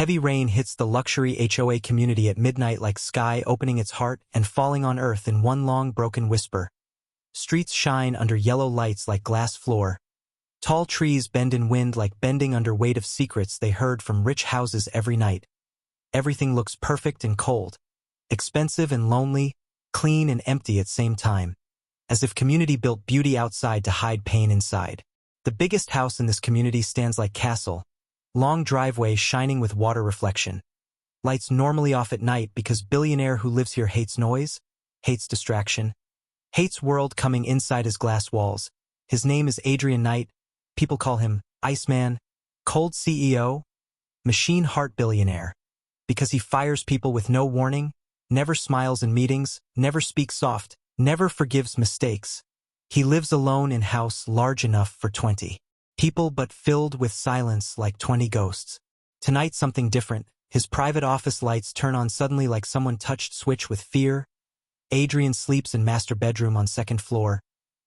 Heavy rain hits the luxury HOA community at midnight like sky opening its heart and falling on earth in one long broken whisper. Streets shine under yellow lights like glass floor. Tall trees bend in wind like bending under weight of secrets they heard from rich houses every night. Everything looks perfect and cold, expensive and lonely, clean and empty at same time, as if community built beauty outside to hide pain inside. The biggest house in this community stands like castle, long driveway shining with water reflection. Lights normally off at night because billionaire who lives here hates noise, hates distraction, hates world coming inside his glass walls. His name is Adrian Knight. People call him Iceman, Cold CEO, Machine Heart Billionaire, because he fires people with no warning, never smiles in meetings, never speaks soft, never forgives mistakes. He lives alone in house large enough for 20 people but filled with silence like 20 ghosts. Tonight something different. His private office lights turn on suddenly like someone touched switch with fear. Adrian sleeps in master bedroom on second floor,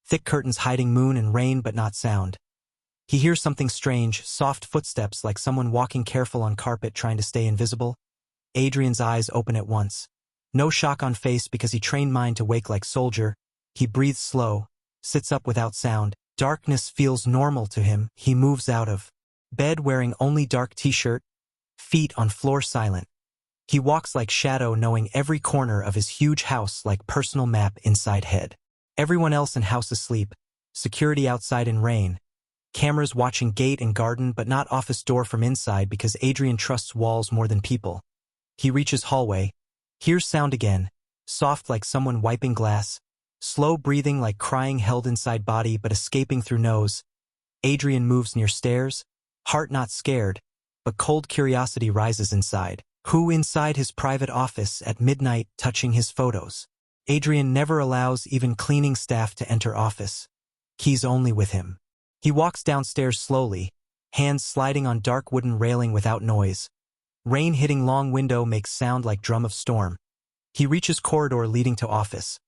thick curtains hiding moon and rain but not sound. He hears something strange, soft footsteps like someone walking careful on carpet trying to stay invisible. Adrian's eyes open at once. No shock on face because he trained mind to wake like soldier. He breathes slow, sits up without sound. Darkness feels normal to him. He moves out of bed wearing only dark t-shirt, feet on floor silent. He walks like shadow knowing every corner of his huge house like personal map inside head. Everyone else in house asleep, security outside in rain. Cameras watching gate and garden but not office door from inside because Adrian trusts walls more than people. He reaches hallway, hears sound again, soft like someone wiping glass, slow breathing like crying held inside body but escaping through nose. Adrian moves near stairs, heart not scared, but cold curiosity rises inside. Who inside his private office at midnight touching his photos? Adrian never allows even cleaning staff to enter office. Keys only with him. He walks downstairs slowly, hands sliding on dark wooden railing without noise. Rain hitting long window makes sound like drum of storm. He reaches corridor leading to office.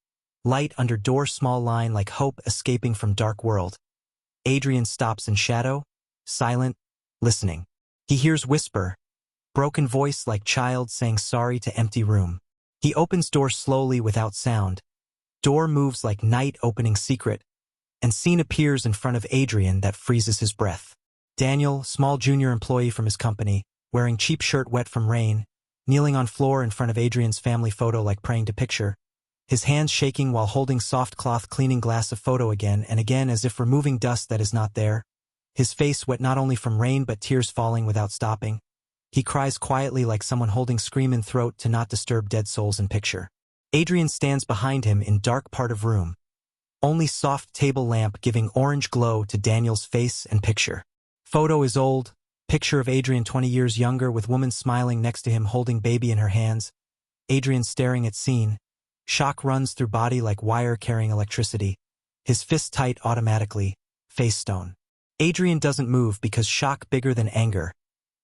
Light under door small line like hope escaping from dark world. Adrian stops in shadow, silent, listening. He hears whisper, broken voice like child saying sorry to empty room. He opens door slowly without sound. Door moves like night opening secret. And scene appears in front of Adrian that freezes his breath. Daniel, small junior employee from his company, wearing cheap shirt wet from rain, kneeling on floor in front of Adrian's family photo like praying to picture, his hands shaking while holding soft cloth cleaning glass of photo again and again as if removing dust that is not there, his face wet not only from rain but tears falling without stopping. He cries quietly like someone holding scream in throat to not disturb dead souls in picture. Adrian stands behind him in dark part of room. Only soft table lamp giving orange glow to Daniel's face and picture. Photo is old, picture of Adrian 20 years younger with woman smiling next to him holding baby in her hands. Adrian staring at scene. Shock runs through body like wire carrying electricity. His fist tight automatically, face stone. Adrian doesn't move because shock bigger than anger.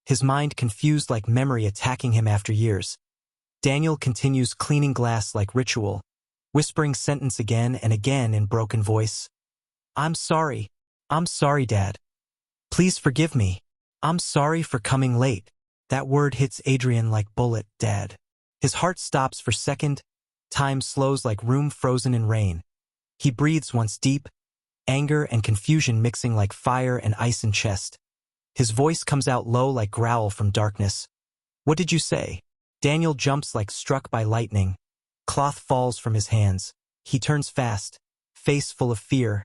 His mind confused like memory attacking him after years. Daniel continues cleaning glass like ritual, whispering sentence again and again in broken voice. I'm sorry, Dad. Please forgive me. I'm sorry for coming late. That word hits Adrian like bullet, Dad. His heart stops for second, time slows like room frozen in rain. He breathes once deep, anger and confusion mixing like fire and ice in chest. His voice comes out low like growl from darkness. What did you say? Daniel jumps like struck by lightning. Cloth falls from his hands. He turns fast, face full of fear,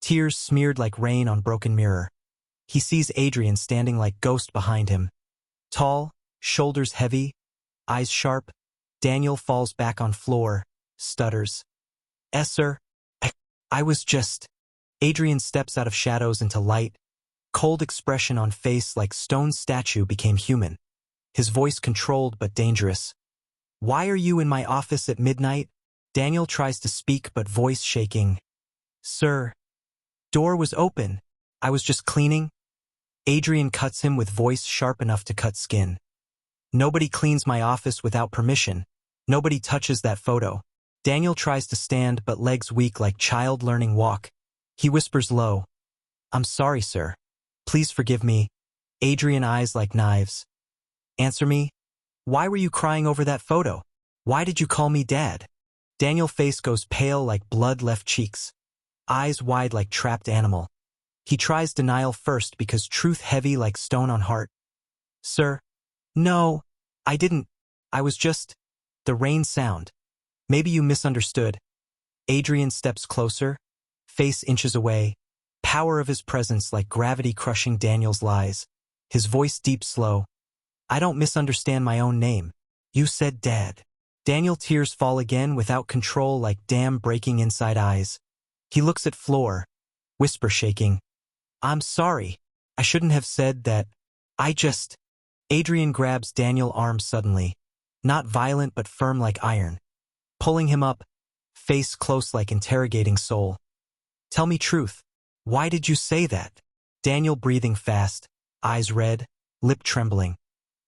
tears smeared like rain on broken mirror. He sees Adrian standing like ghost behind him. Tall, shoulders heavy, eyes sharp. Daniel falls back on floor, stutters. Sir, I was just... Adrian steps out of shadows into light. Cold expression on face like stone statue became human. His voice controlled but dangerous. Why are you in my office at midnight? Daniel tries to speak but voice shaking. Sir. Door was open. I was just cleaning. Adrian cuts him with voice sharp enough to cut skin. Nobody cleans my office without permission. Nobody touches that photo. Daniel tries to stand but legs weak like child learning walk. He whispers low. I'm sorry, sir. Please forgive me. Adrian eyes like knives. Answer me. Why were you crying over that photo? Why did you call me dad? Daniel's face goes pale like blood-left cheeks. Eyes wide like trapped animal. He tries denial first because truth heavy like stone on heart. Sir. No. I didn't. I was just. The rain sound. Maybe you misunderstood. Adrian steps closer. Face inches away. Power of his presence like gravity crushing Daniel's lies. His voice deep slow. I don't misunderstand my own name. You said dad. Daniel tears fall again without control like dam breaking inside eyes. He looks at floor. Whisper shaking. I'm sorry. I shouldn't have said that. I just. Adrian grabs Daniel's arm suddenly. Not violent but firm like iron. Pulling him up. Face close like interrogating soul. Tell me truth. Why did you say that? Daniel breathing fast. Eyes red. Lip trembling.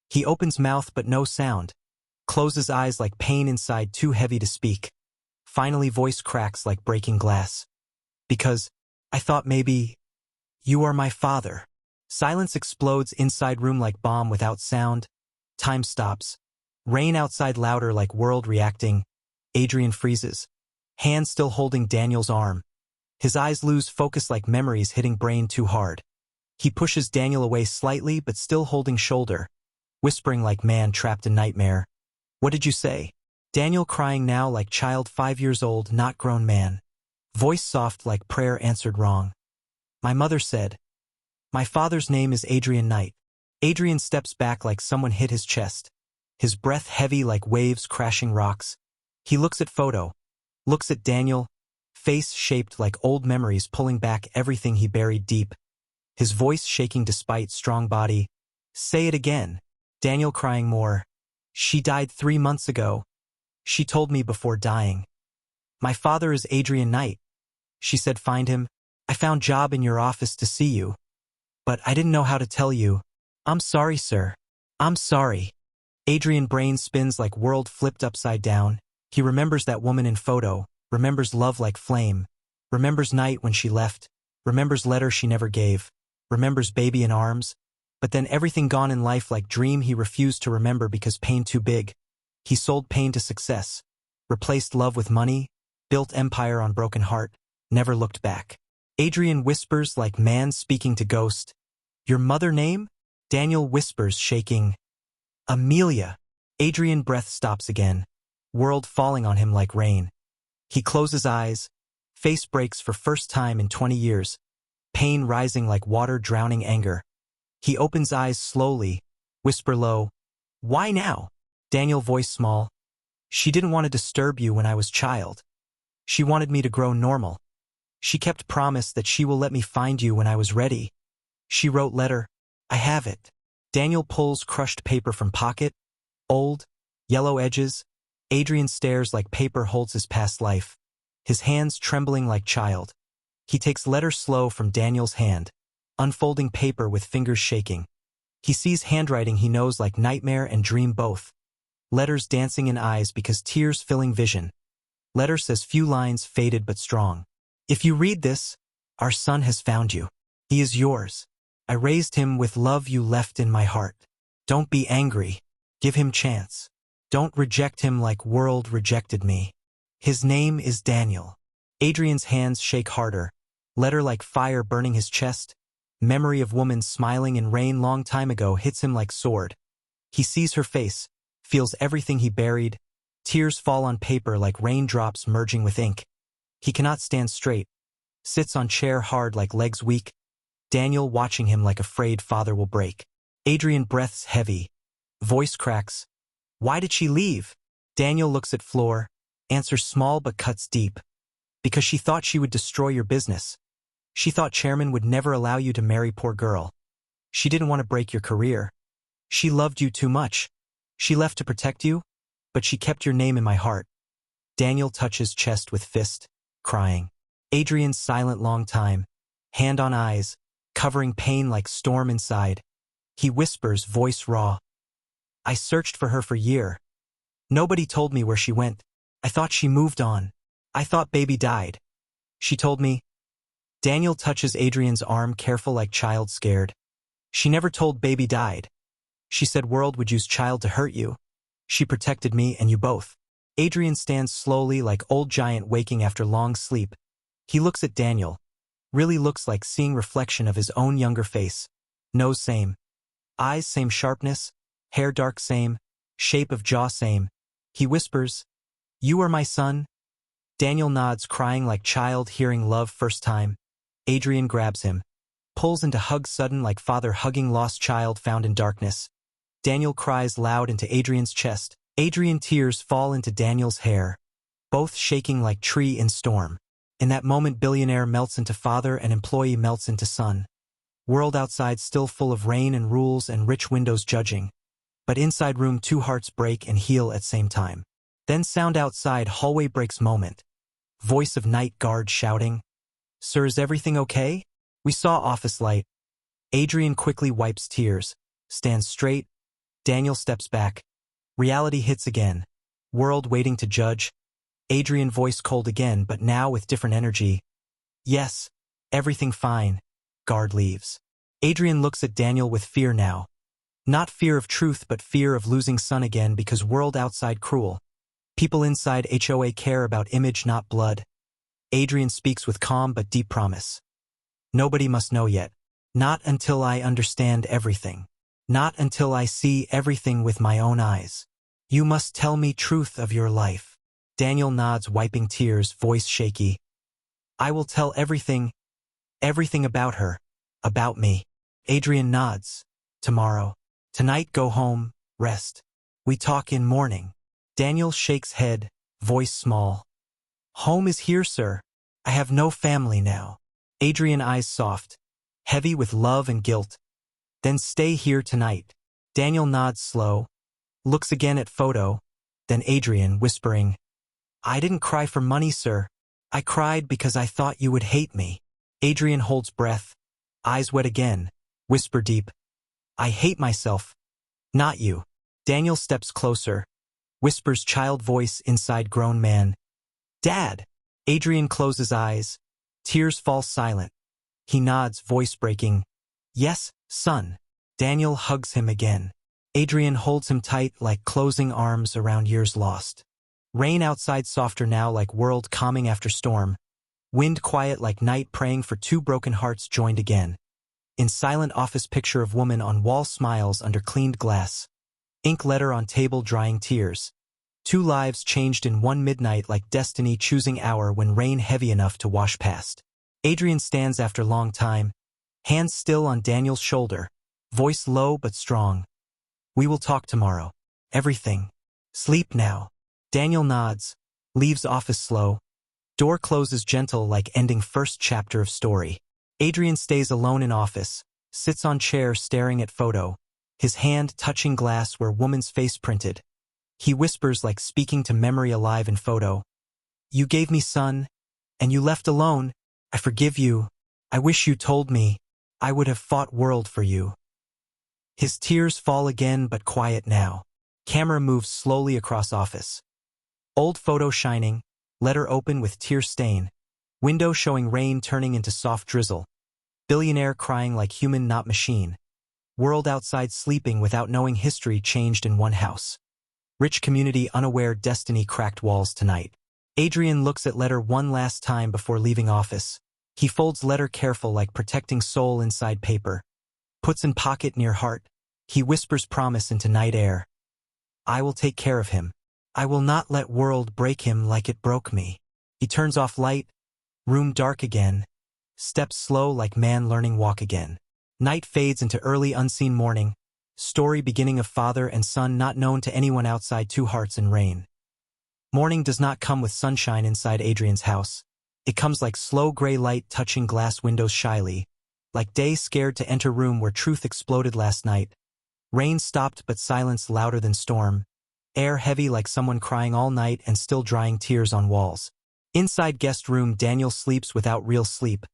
He opens mouth but no sound. Closes eyes like pain inside too heavy to speak. Finally voice cracks like breaking glass. Because, I thought maybe, you are my father. Silence explodes inside room like bomb without sound. Time stops. Rain outside louder like world reacting. Adrian freezes. Hand still holding Daniel's arm. His eyes lose focus like memories hitting brain too hard. He pushes Daniel away slightly but still holding shoulder. Whispering like man trapped in nightmare. What did you say? Daniel crying now like child 5 years old, not grown man. Voice soft like prayer answered wrong. My mother said. My father's name is Adrian Knight. Adrian steps back like someone hit his chest. His breath heavy like waves crashing rocks. He looks at photo. Looks at Daniel. Face shaped like old memories pulling back everything he buried deep. His voice shaking despite strong body. Say it again. Daniel crying more. She died 3 months ago. She told me before dying. My father is Adrian Knight. She said find him. I found job in your office to see you. But I didn't know how to tell you. I'm sorry, sir. I'm sorry. Adrian brain spins like world flipped upside down. He remembers that woman in photo. Remembers love like flame. Remembers night when she left. Remembers letter she never gave. Remembers baby in arms. But then everything gone in life like dream he refused to remember because pain too big. He sold pain to success. Replaced love with money. Built empire on broken heart. Never looked back. Adrian whispers like man speaking to ghost. Your mother name? Daniel whispers shaking. Amelia. Adrian breath stops again. World falling on him like rain. He closes eyes. Face breaks for first time in 20 years. Pain rising like water drowning anger. He opens eyes slowly. Whisper low. Why now? Daniel voice small. She didn't want to disturb you when I was child. She wanted me to grow normal. She kept promise that she will let me find you when I was ready. She wrote letter. I have it. Daniel pulls crushed paper from pocket. Old. Yellow edges. Adrian stares like paper holds his past life. His hands trembling like child. He takes letter slow from Daniel's hand. Unfolding paper with fingers shaking. He sees handwriting he knows like nightmare and dream both. Letters dancing in eyes because tears filling vision. Letter says few lines faded but strong. If you read this, our son has found you. He is yours. I raised him with love you left in my heart. Don't be angry. Give him chance. Don't reject him like world rejected me. His name is Daniel. Adrian's hands shake harder. Letter like fire burning his chest. Memory of woman smiling in rain long time ago hits him like sword. He sees her face. Feels everything he buried. Tears fall on paper like raindrops merging with ink. He cannot stand straight. Sits on chair hard like legs weak. Daniel watching him like afraid father will break. Adrian breaths heavy. Voice cracks. Why did she leave? Daniel looks at floor. Answers small but cuts deep. Because she thought she would destroy your business. She thought chairman would never allow you to marry poor girl. She didn't want to break your career. She loved you too much. She left to protect you, but she kept your name in my heart. Daniel touches chest with fist, crying. Adrian's silent long time. Hand on eyes, covering pain like storm inside. He whispers, voice raw. I searched for her for year. Nobody told me where she went. I thought she moved on. I thought baby died. She told me. Daniel touches Adrian's arm careful like child scared. She never told baby died. She said world would use child to hurt you. She protected me and you both. Adrian stands slowly like old giant waking after long sleep. He looks at Daniel. Really looks like seeing reflection of his own younger face. Nose same. Eyes same sharpness. Hair dark same. Shape of jaw same. He whispers, "You are my son?" Daniel nods, crying like child hearing love first time. Adrian grabs him. Pulls into hug sudden like father hugging lost child found in darkness. Daniel cries loud into Adrian's chest. Adrian tears fall into Daniel's hair. Both shaking like tree in storm. In that moment billionaire melts into father and employee melts into son. World outside still full of rain and rules and rich windows judging. But inside room two hearts break and heal at same time. Then sound outside hallway breaks moment. Voice of night guard shouting, "Sir, is everything okay?" We saw office light. Adrian quickly wipes tears. Stands straight. Daniel steps back. Reality hits again. World waiting to judge. Adrian voice cold again but now with different energy. "Yes, everything fine." Guard leaves. Adrian looks at Daniel with fear now. Not fear of truth but fear of losing son again because world outside cruel. People inside HOA care about image not blood. Adrian speaks with calm but deep promise. "Nobody must know yet. Not until I understand everything. Not until I see everything with my own eyes. You must tell me truth of your life." Daniel nods, wiping tears, voice shaky. "I will tell everything. Everything about her. About me." Adrian nods. "Tomorrow. Tonight go home, rest. We talk in morning." Daniel shakes head, voice small. "Home is here, sir. I have no family now." Adrian eyes soft, heavy with love and guilt. "Then stay here tonight." Daniel nods slow, looks again at photo, then Adrian whispering, "I didn't cry for money, sir. I cried because I thought you would hate me." Adrian holds breath, eyes wet again, whisper deep, "I hate myself, not you." Daniel steps closer, whispers child voice inside grown man, "Dad." Adrian closes eyes, tears fall silent. He nods, voice breaking, "Yes, son." Daniel hugs him again. Adrian holds him tight like closing arms around years lost. Rain outside softer now like world calming after storm. Wind quiet like night praying for two broken hearts joined again. In silent office picture of woman on wall smiles under cleaned glass. Ink letter on table drying tears. Two lives changed in one midnight like destiny choosing hour when rain heavy enough to wash past. Adrian stands after long time. Hands still on Daniel's shoulder. Voice low but strong. "We will talk tomorrow. Everything. Sleep now." Daniel nods. Leaves office slow. Door closes gentle like ending first chapter of story. Adrian stays alone in office. Sits on chair staring at photo. His hand touching glass where woman's face printed. He whispers like speaking to memory alive in photo. "You gave me son, and you left alone. I forgive you. I wish you told me. I would have fought world for you." His tears fall again but quiet now. Camera moves slowly across office. Old photo shining, letter open with tear stain. Window showing rain turning into soft drizzle. Billionaire crying like human not machine. World outside sleeping without knowing history changed in one house. Rich community unaware destiny cracked walls tonight. Adrian looks at letter one last time before leaving office. He folds letter careful like protecting soul inside paper. Puts in pocket near heart. He whispers promise into night air. "I will take care of him. I will not let world break him like it broke me." He turns off light. Room dark again. Steps slow like man learning walk again. Night fades into early unseen morning. Story beginning of father and son not known to anyone outside two hearts in rain. Morning does not come with sunshine inside Adrian's house. It comes like slow gray light touching glass windows shyly. Like day scared to enter room where truth exploded last night. Rain stopped but silence louder than storm. Air heavy like someone crying all night and still drying tears on walls. Inside guest room Daniel sleeps without real sleep.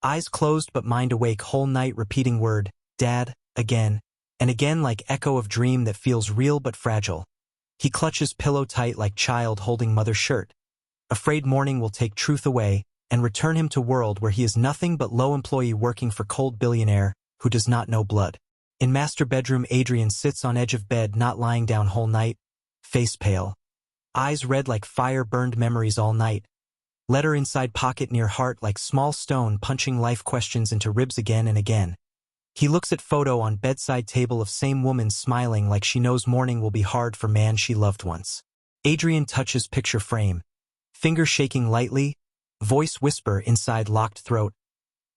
Eyes closed but mind awake whole night repeating word, "Dad," again, and again like echo of dream that feels real but fragile. He clutches pillow tight like child holding mother's shirt. Afraid morning will take truth away and return him to world where he is nothing but low employee working for cold billionaire who does not know blood. In master bedroom, Adrian sits on edge of bed, not lying down whole night, face pale. Eyes red like fire, burned memories all night. Letter inside pocket near heart like small stone, punching life questions into ribs again and again. He looks at photo on bedside table of same woman smiling like she knows morning will be hard for man she loved once. Adrian touches picture frame. Finger shaking lightly, voice whisper inside locked throat.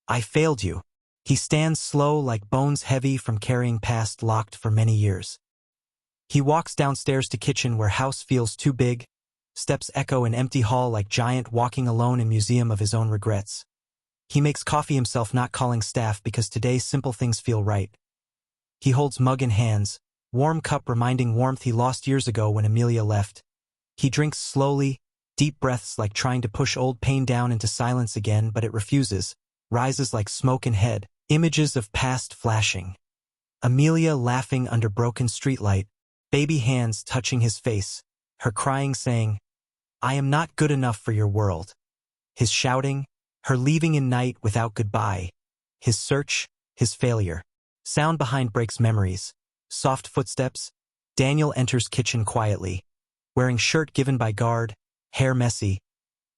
I failed you. He stands slow like bones heavy from carrying past locked for many years. He walks downstairs to kitchen where house feels too big. Steps echo in empty hall like giant walking alone in museum of his own regrets. He makes coffee himself, not calling staff because today simple things feel right. He holds mug in hands, warm cup reminding warmth he lost years ago when Amelia left. He drinks slowly, deep breaths like trying to push old pain down into silence again, but it refuses, rises like smoke in head, images of past flashing. Amelia laughing under broken streetlight, baby hands touching his face, her crying saying, I am not good enough for your world. His shouting, her leaving in night without goodbye. His search, his failure. Sound behind breaks memories. Soft footsteps. Daniel enters kitchen quietly. Wearing shirt given by guard, hair messy.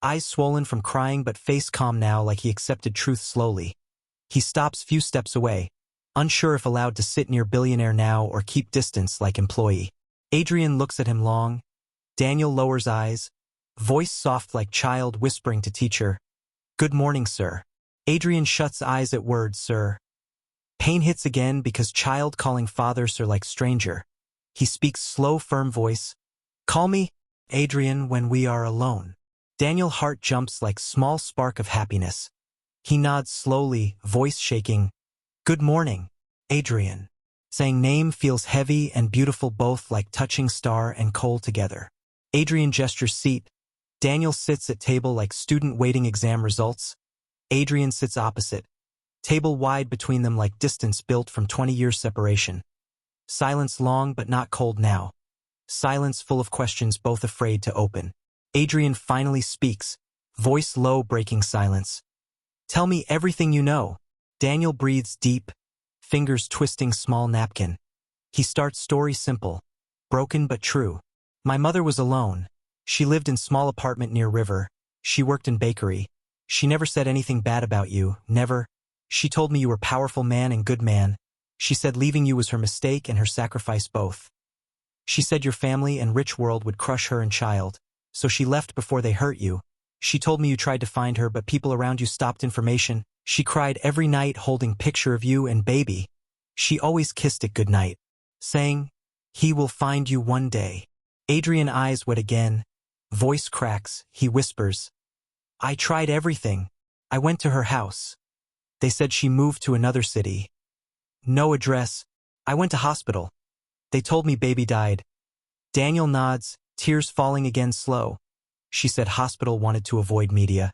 Eyes swollen from crying but face calm now like he accepted truth slowly. He stops few steps away, unsure if allowed to sit near Billionaire now or keep distance like employee. Adrian looks at him long. Daniel lowers eyes. Voice soft like child whispering to teacher. Good morning, sir. Adrian shuts eyes at words, sir. Pain hits again because child calling father sir like stranger. He speaks slow, firm voice. Call me, Adrian, when we are alone. Daniel heart jumps like small spark of happiness. He nods slowly, voice shaking. Good morning, Adrian. Saying name feels heavy and beautiful, both like touching star and coal together. Adrian gestures seat. Daniel sits at table like student waiting exam results. Adrian sits opposite. Table wide between them like distance built from 20 years separation. Silence long but not cold now. Silence full of questions both afraid to open. Adrian finally speaks, voice low breaking silence. Tell me everything you know. Daniel breathes deep, fingers twisting small napkin. He starts story simple, broken but true. My mother was alone. She lived in small apartment near river. She worked in bakery. She never said anything bad about you, never. She told me you were powerful man and good man. She said leaving you was her mistake and her sacrifice both. She said your family and rich world would crush her and child, so she left before they hurt you. She told me you tried to find her but people around you stopped information. She cried every night holding picture of you and baby. She always kissed it goodnight, saying, he will find you one day. Adrian eyes wet again. Voice cracks, he whispers. I tried everything. I went to her house. They said she moved to another city. No address. I went to hospital. They told me baby died. Daniel nods, tears falling again slow. She said hospital wanted to avoid media.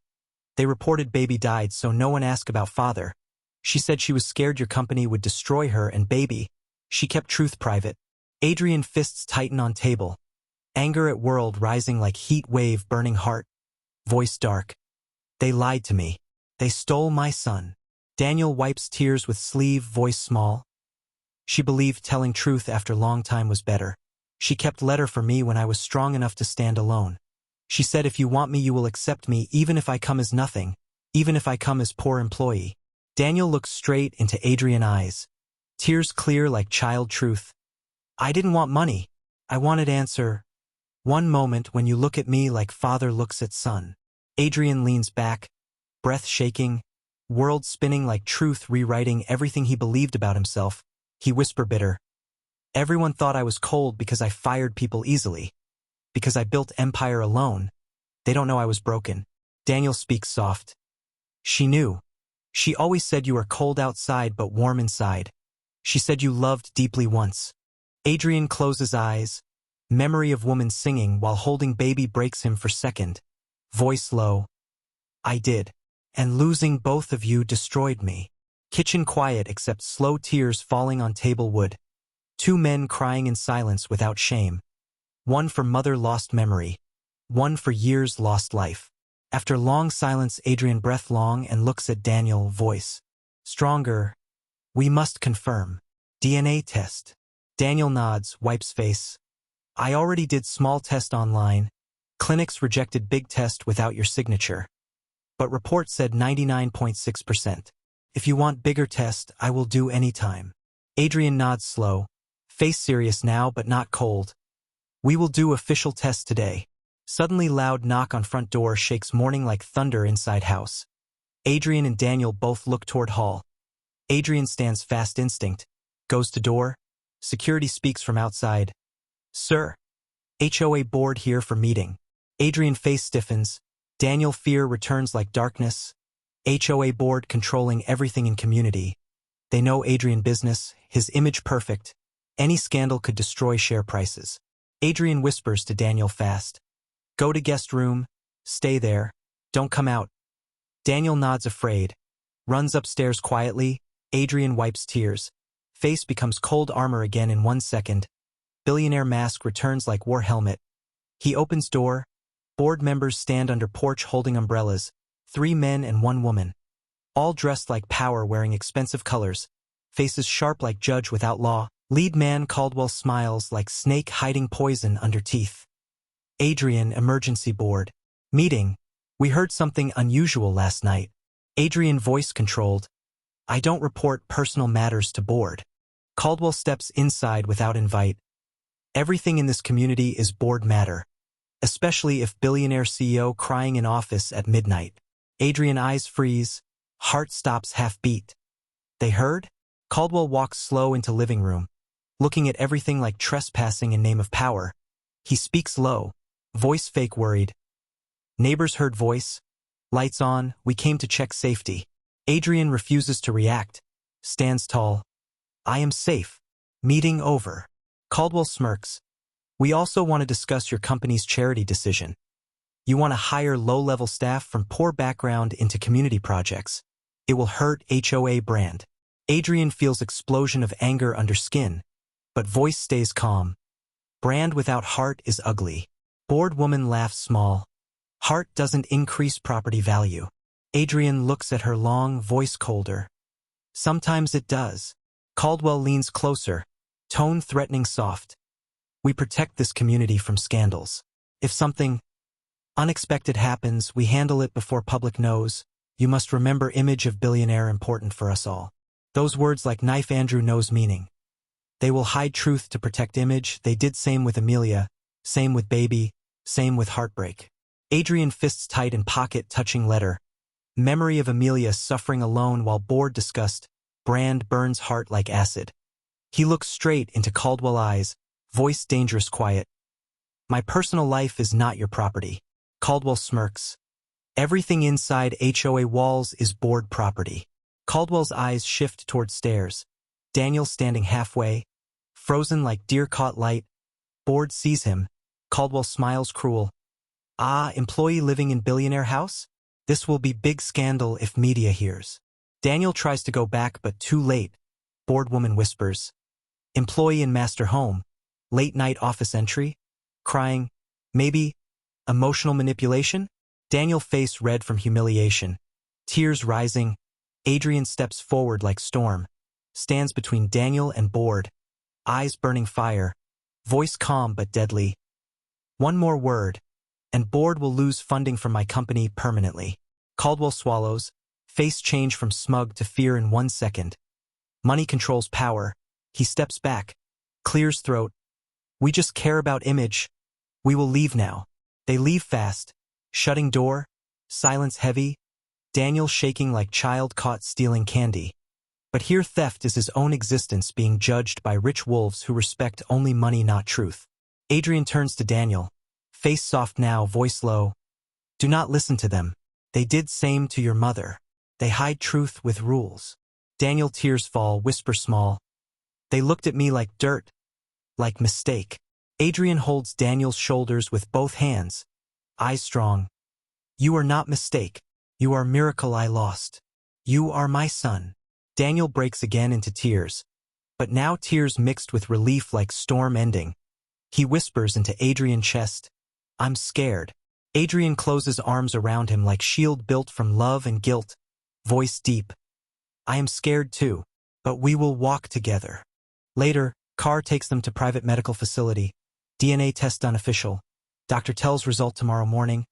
They reported baby died so no one asked about father. She said she was scared your company would destroy her and baby. She kept truth private. Adrian fists tighten on table. Anger at world rising like heat wave burning heart. Voice dark. They lied to me. They stole my son. Daniel wipes tears with sleeve, voice small. She believed telling truth after long time was better. She kept letter for me when I was strong enough to stand alone. She said if you want me you will accept me even if I come as nothing, even if I come as poor employee. Daniel looks straight into Adrian's eyes. Tears clear like child truth. I didn't want money. I wanted answer. One moment when you look at me like father looks at son. Adrian leans back, breath shaking, world spinning like truth rewriting everything he believed about himself. He whisper bitter. Everyone thought I was cold because I fired people easily. Because I built empire alone. They don't know I was broken. Daniel speaks soft. She knew. She always said you are cold outside but warm inside. She said you loved deeply once. Adrian closes eyes. Memory of woman singing while holding baby breaks him for second. Voice low. I did. And losing both of you destroyed me. Kitchen quiet except slow tears falling on table wood. Two men crying in silence without shame. One for mother lost memory. One for years lost life. After long silence Adrian breath long and looks at Daniel, voice stronger. We must confirm. DNA test. Daniel nods, wipes face. I already did small test online. Clinics rejected big test without your signature. But report said 99.6%. If you want bigger test, I will do anytime. Adrian nods slow. Face serious now but not cold. We will do official test today. Suddenly loud knock on front door shakes morning like thunder inside house. Adrian and Daniel both look toward hall. Adrian stands fast instinct. Goes to door. Security speaks from outside. Sir. HOA board here for meeting. Adrian face stiffens. Daniel fear returns like darkness. HOA board controlling everything in community. They know Adrian business, his image perfect. Any scandal could destroy share prices. Adrian whispers to Daniel fast. Go to guest room. Stay there. Don't come out. Daniel nods afraid. Runs upstairs quietly. Adrian wipes tears. Face becomes cold armor again in 1 second. Billionaire mask returns like war helmet. He opens door. Board members stand under porch holding umbrellas. 3 men and 1 woman. All dressed like power wearing expensive colors. Faces sharp like judge without law. Lead man Caldwell smiles like snake hiding poison under teeth. Adrian emergency board. Meeting. We heard something unusual last night. Adrian voice controlled. I don't report personal matters to board. Caldwell steps inside without invite. Everything in this community is board matter. Especially if billionaire CEO crying in office at midnight. Adrian eyes freeze. Heart stops half beat. They heard? Caldwell walks slow into living room. Looking at everything like trespassing in name of power. He speaks low. Voice fake worried. Neighbors heard voice. Lights on, we came to check safety. Adrian refuses to react. Stands tall. I am safe. Meeting over. Caldwell smirks. We also want to discuss your company's charity decision. You want to hire low-level staff from poor background into community projects. It will hurt HOA brand. Adrian feels explosion of anger under skin, but voice stays calm. Brand without heart is ugly. Bored woman laughs small. Heart doesn't increase property value. Adrian looks at her long, voice colder. Sometimes it does. Caldwell leans closer, tone threatening soft. We protect this community from scandals. If something unexpected happens, we handle it before public knows. You must remember image of billionaire important for us all. Those words like knife Andrew knows meaning. They will hide truth to protect image. They did same with Amelia, same with baby, same with heartbreak. Adrian fists tight in pocket touching letter. Memory of Amelia suffering alone while bored disgust. Brand burns heart like acid. He looks straight into Caldwell eyes, voice dangerous quiet. My personal life is not your property. Caldwell smirks. Everything inside HOA walls is board property. Caldwell's eyes shift toward stairs. Daniel standing halfway, frozen like deer caught light. Board sees him. Caldwell smiles cruel. Ah, employee living in billionaire house? This will be big scandal if media hears. Daniel tries to go back but too late. Board woman whispers. Employee in master home. Late night office entry. Crying. Maybe. Emotional manipulation? Daniel face red from humiliation. Tears rising. Adrian steps forward like storm. Stands between Daniel and board. Eyes burning fire. Voice calm but deadly. One more word, and board will lose funding from my company permanently. Caldwell swallows. Face change from smug to fear in 1 second. Money controls power. He steps back. Clears throat. We just care about image. We will leave now. They leave fast. Shutting door. Silence heavy. Daniel shaking like child caught stealing candy. But here theft is his own existence being judged by rich wolves who respect only money not truth. Adrian turns to Daniel. Face soft now, voice low. Do not listen to them. They did same to your mother. They hide truth with rules. Daniel tears fall, whisper small. They looked at me like dirt. Like mistake. Adrian holds Daniel's shoulders with both hands. Eyes strong. You are not mistake. You are miracle I lost. You are my son. Daniel breaks again into tears. But now tears mixed with relief like storm ending. He whispers into Adrian's chest. I'm scared. Adrian closes arms around him like shield built from love and guilt. Voice deep. I am scared too, but we will walk together. Later, car takes them to private medical facility. DNA test done official. Doctor tells result tomorrow morning.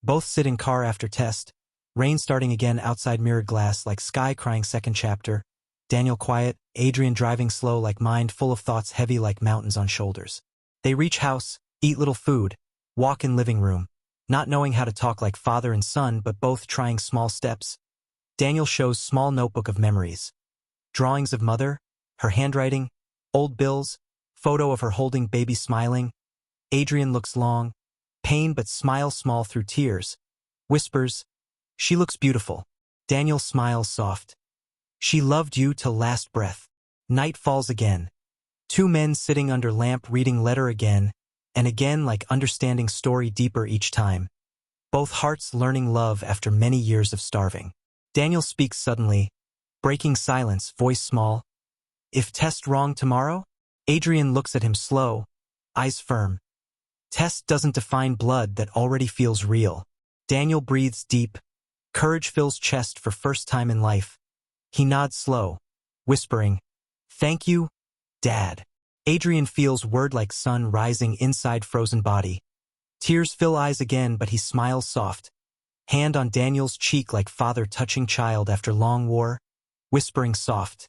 Both sit in car after test. Rain starting again outside mirrored glass like sky crying second chapter. Daniel quiet, Adrian driving slow like mind full of thoughts heavy like mountains on shoulders. They reach house, eat little food, walk in living room. Not knowing how to talk like father and son but both trying small steps. Daniel shows small notebook of memories. Drawings of mother, her handwriting, old bills, photo of her holding baby smiling. Adrian looks long, pain but smiles small through tears. Whispers, she looks beautiful. Daniel smiles soft. She loved you till last breath. Night falls again. Two men sitting under lamp reading letter again, and again like understanding story deeper each time. Both hearts learning love after many years of starving. Daniel speaks suddenly, breaking silence, voice small. If test wrong tomorrow? Adrian looks at him slow, eyes firm. Test doesn't define blood that already feels real. Daniel breathes deep. Courage fills chest for first time in life. He nods slow, whispering, "Thank you, Dad." Adrian feels word like sun rising inside frozen body. Tears fill eyes again but he smiles soft. Hand on Daniel's cheek like father touching child after long war. Whispering soft,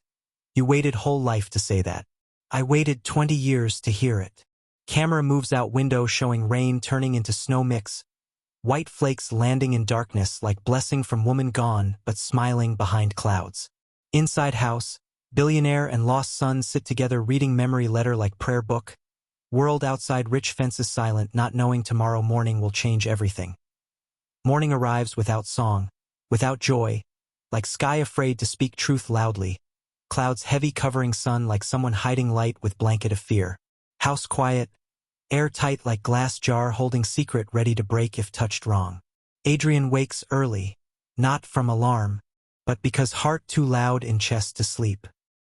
"You waited whole life to say that. I waited 20 years to hear it." Camera moves out window showing rain turning into snow mix. White flakes landing in darkness like blessing from woman gone but smiling behind clouds. Inside house, billionaire and lost son sit together reading memory letter like prayer book. World outside rich fences silent not knowing tomorrow morning will change everything. Morning arrives without song, without joy, like sky afraid to speak truth loudly. Clouds heavy covering sun like someone hiding light with blanket of fear. House quiet, airtight like glass jar holding secret ready to break if touched wrong. Adrian wakes early, not from alarm, but because heart too loud in chest to sleep.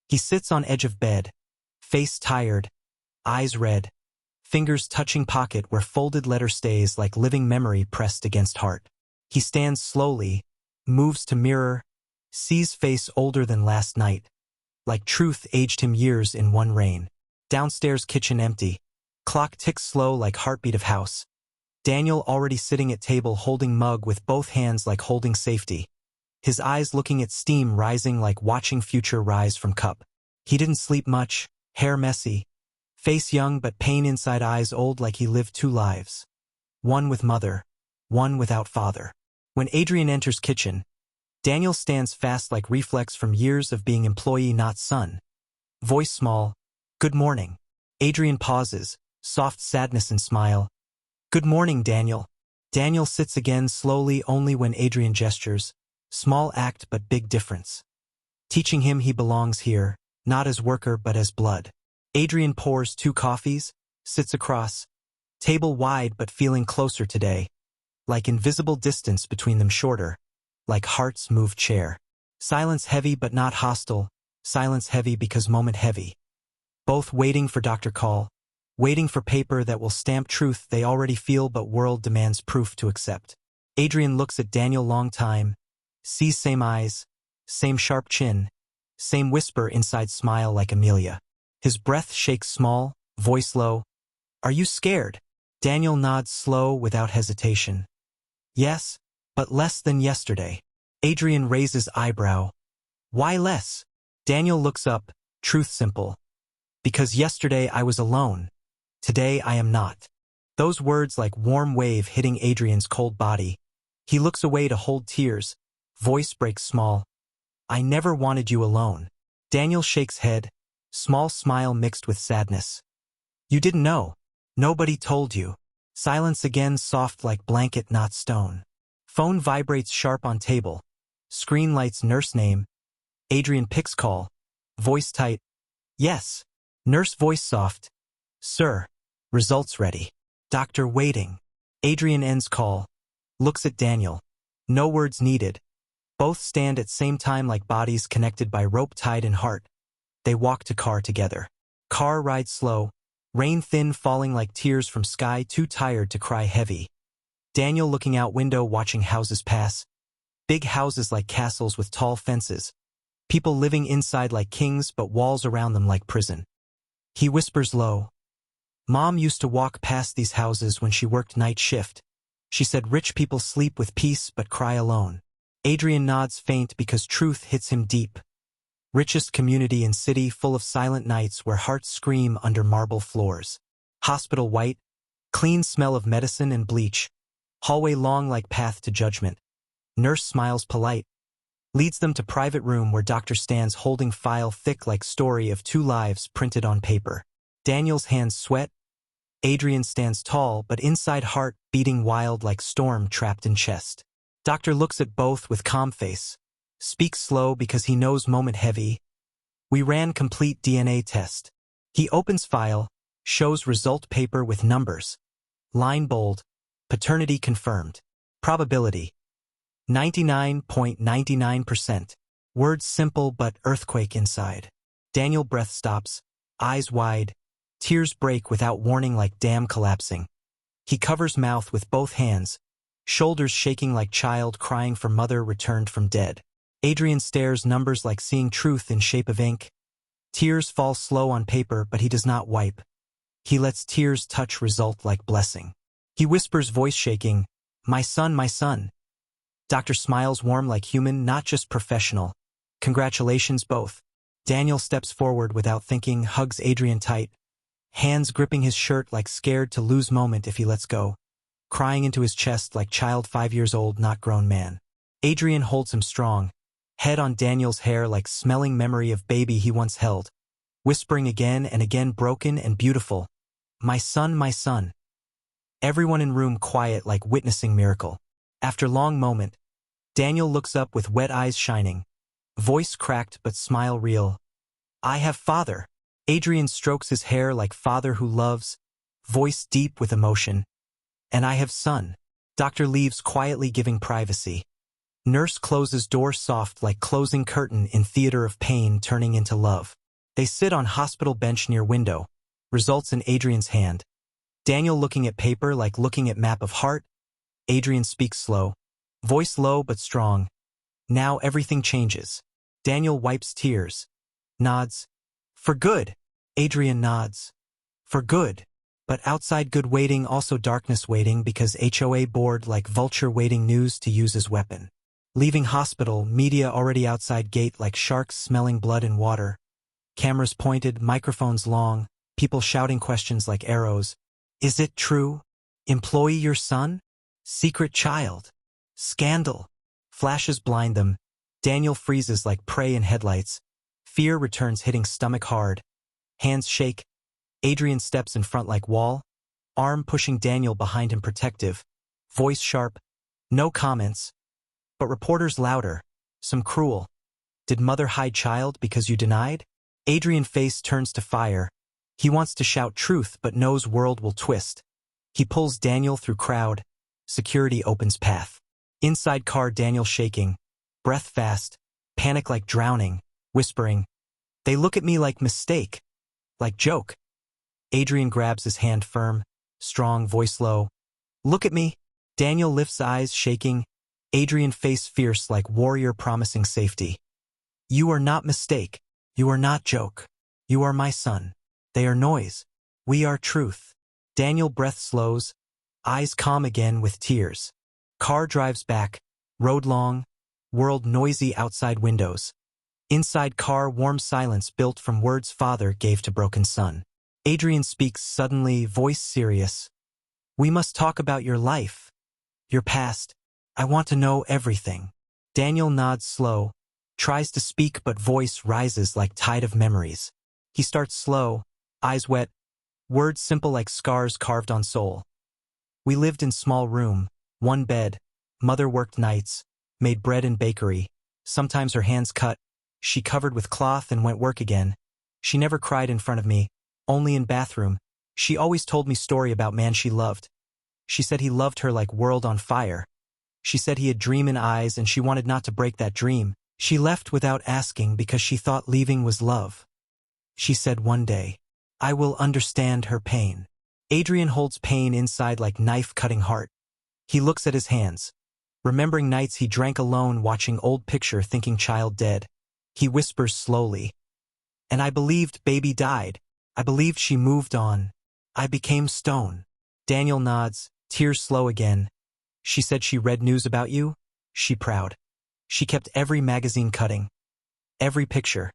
He sits on edge of bed, face tired, eyes red, fingers touching pocket where folded letter stays like living memory pressed against heart. He stands slowly, moves to mirror, sees face older than last night, like truth aged him years in one rain. Downstairs kitchen empty. Clock ticks slow like heartbeat of house. Daniel already sitting at table holding mug with both hands like holding safety. His eyes looking at steam rising like watching future rise from cup. He didn't sleep much, hair messy. Face young but pain inside eyes old like he lived two lives. One with mother, one without father. When Adrian enters kitchen, Daniel stands fast like reflex from years of being employee not son. Voice small, "Good morning." Adrian pauses, soft sadness and smile. "Good morning, Daniel." Daniel sits again slowly only when Adrian gestures. Small act but big difference. Teaching him he belongs here, not as worker but as blood. Adrian pours 2 coffees, sits across. Table wide but feeling closer today. Like invisible distance between them shorter. Like hearts moved chair. Silence heavy but not hostile. Silence heavy because moment heavy. Both waiting for doctor call. Waiting for paper that will stamp truth they already feel but world demands proof to accept. Adrian looks at Daniel long time. Sees same eyes, same sharp chin, same whisper inside smile like Amelia. His breath shakes small, voice low. "Are you scared?" Daniel nods slow without hesitation. "Yes, but less than yesterday." Adrian raises eyebrow. "Why less?" Daniel looks up, truth simple. "Because yesterday I was alone. Today I am not." Those words like warm wave hitting Adrian's cold body. He looks away to hold tears. Voice breaks small. "I never wanted you alone." Daniel shakes head, small smile mixed with sadness. "You didn't know. Nobody told you." Silence again soft like blanket not stone. Phone vibrates sharp on table. Screen lights nurse name. Adrian picks call. Voice tight. "Yes." Nurse voice soft. "Sir. Results ready." Doctor waiting. Adrian ends call. Looks at Daniel. No words needed. Both stand at same time like bodies connected by rope tied in heart. They walk to car together. Car rides slow. Rain thin falling like tears from sky too tired to cry heavy. Daniel looking out window watching houses pass. Big houses like castles with tall fences. People living inside like kings but walls around them like prison. He whispers low. Mom used to walk past these houses when she worked night shift. She said rich people sleep with peace but cry alone. Adrian nods faint because truth hits him deep. Richest community in city full of silent nights where hearts scream under marble floors. Hospital white, clean smell of medicine and bleach. Hallway long like path to judgment. Nurse smiles polite. Leads them to private room where doctor stands holding file thick like story of two lives printed on paper. Daniel's hands sweat. Adrian stands tall but inside heart beating wild like storm trapped in chest. Doctor looks at both with calm face. Speaks slow because he knows moment heavy. We ran complete DNA test. He opens file, shows result paper with numbers. Line bold, paternity confirmed. Probability 99.99%. Words simple but earthquake inside. Daniel breath stops, eyes wide, tears break without warning like dam collapsing. He covers mouth with both hands, shoulders shaking like child crying for mother returned from dead. Adrian stares numbers like seeing truth in shape of ink. Tears fall slow on paper but he does not wipe. He lets tears touch result like blessing. He whispers voice shaking, my son, my son. Doctor smiles warm like human, not just professional. Congratulations both. Daniel steps forward without thinking, hugs Adrian tight. Hands gripping his shirt like scared to lose moment if he lets go. Crying into his chest like child 5 years old, not grown man. Adrian holds him strong. Head on Daniel's hair like smelling memory of baby he once held. Whispering again and again broken and beautiful. My son, my son. Everyone in room quiet like witnessing miracle. After long moment, Daniel looks up with wet eyes shining. Voice cracked but smile real. I have father. Adrian strokes his hair like father who loves. Voice deep with emotion. And I have son. Doctor leaves quietly giving privacy. Nurse closes door soft like closing curtain in theater of pain turning into love. They sit on hospital bench near window. Results in Adrian's hand. Daniel looking at paper like looking at map of heart. Adrian speaks slow. Voice low but strong. Now everything changes. Daniel wipes tears. Nods. For good. Adrian nods. For good. But outside good waiting, also darkness waiting because HOA bored like vulture waiting news to use as weapon. Leaving hospital, media already outside gate like sharks smelling blood and water. Cameras pointed, microphones long, people shouting questions like arrows. Is it true? Employee your son? Secret child. Scandal. Flashes blind them. Daniel freezes like prey in headlights. Fear returns hitting stomach hard. Hands shake. Adrian steps in front like wall. Arm pushing Daniel behind him protective. Voice sharp. No comments. But reporters louder. Some cruel. Did mother hide child because you denied? Adrian face turns to fire. He wants to shout truth but knows world will twist. He pulls Daniel through crowd. Security opens path. Inside car Daniel shaking. Breath fast. Panic like drowning. Whispering. They look at me like mistake. Like joke. Adrian grabs his hand firm. Strong, voice low. Look at me. Daniel lifts eyes shaking. Adrian face fierce like warrior promising safety. You are not mistake. You are not joke. You are my son. They are noise. We are truth. Daniel breath slows. Eyes calm again with tears. Car drives back. Road long. World noisy outside windows. Inside car warm silence built from words father gave to broken son. Adrian speaks suddenly, voice serious. We must talk about your life. Your past. I want to know everything. Daniel nods slow. Tries to speak but voice rises like tide of memories. He starts slow. Eyes wet. Words simple like scars carved on soul. We lived in small room. One bed. Mother worked nights. Made bread in bakery. Sometimes her hands cut. She covered with cloth and went work again. She never cried in front of me. Only in bathroom. She always told me story about man she loved. She said he loved her like world on fire. She said he had dream in eyes and she wanted not to break that dream. She left without asking because she thought leaving was love. She said one day, I will understand her pain. Adrian holds pain inside like knife cutting heart. He looks at his hands. Remembering nights he drank alone watching old picture thinking child dead. He whispers slowly. And I believed baby died. I believed she moved on. I became stone. Daniel nods, tears slow again. She said she read news about you? She proud. She kept every magazine cutting. Every picture.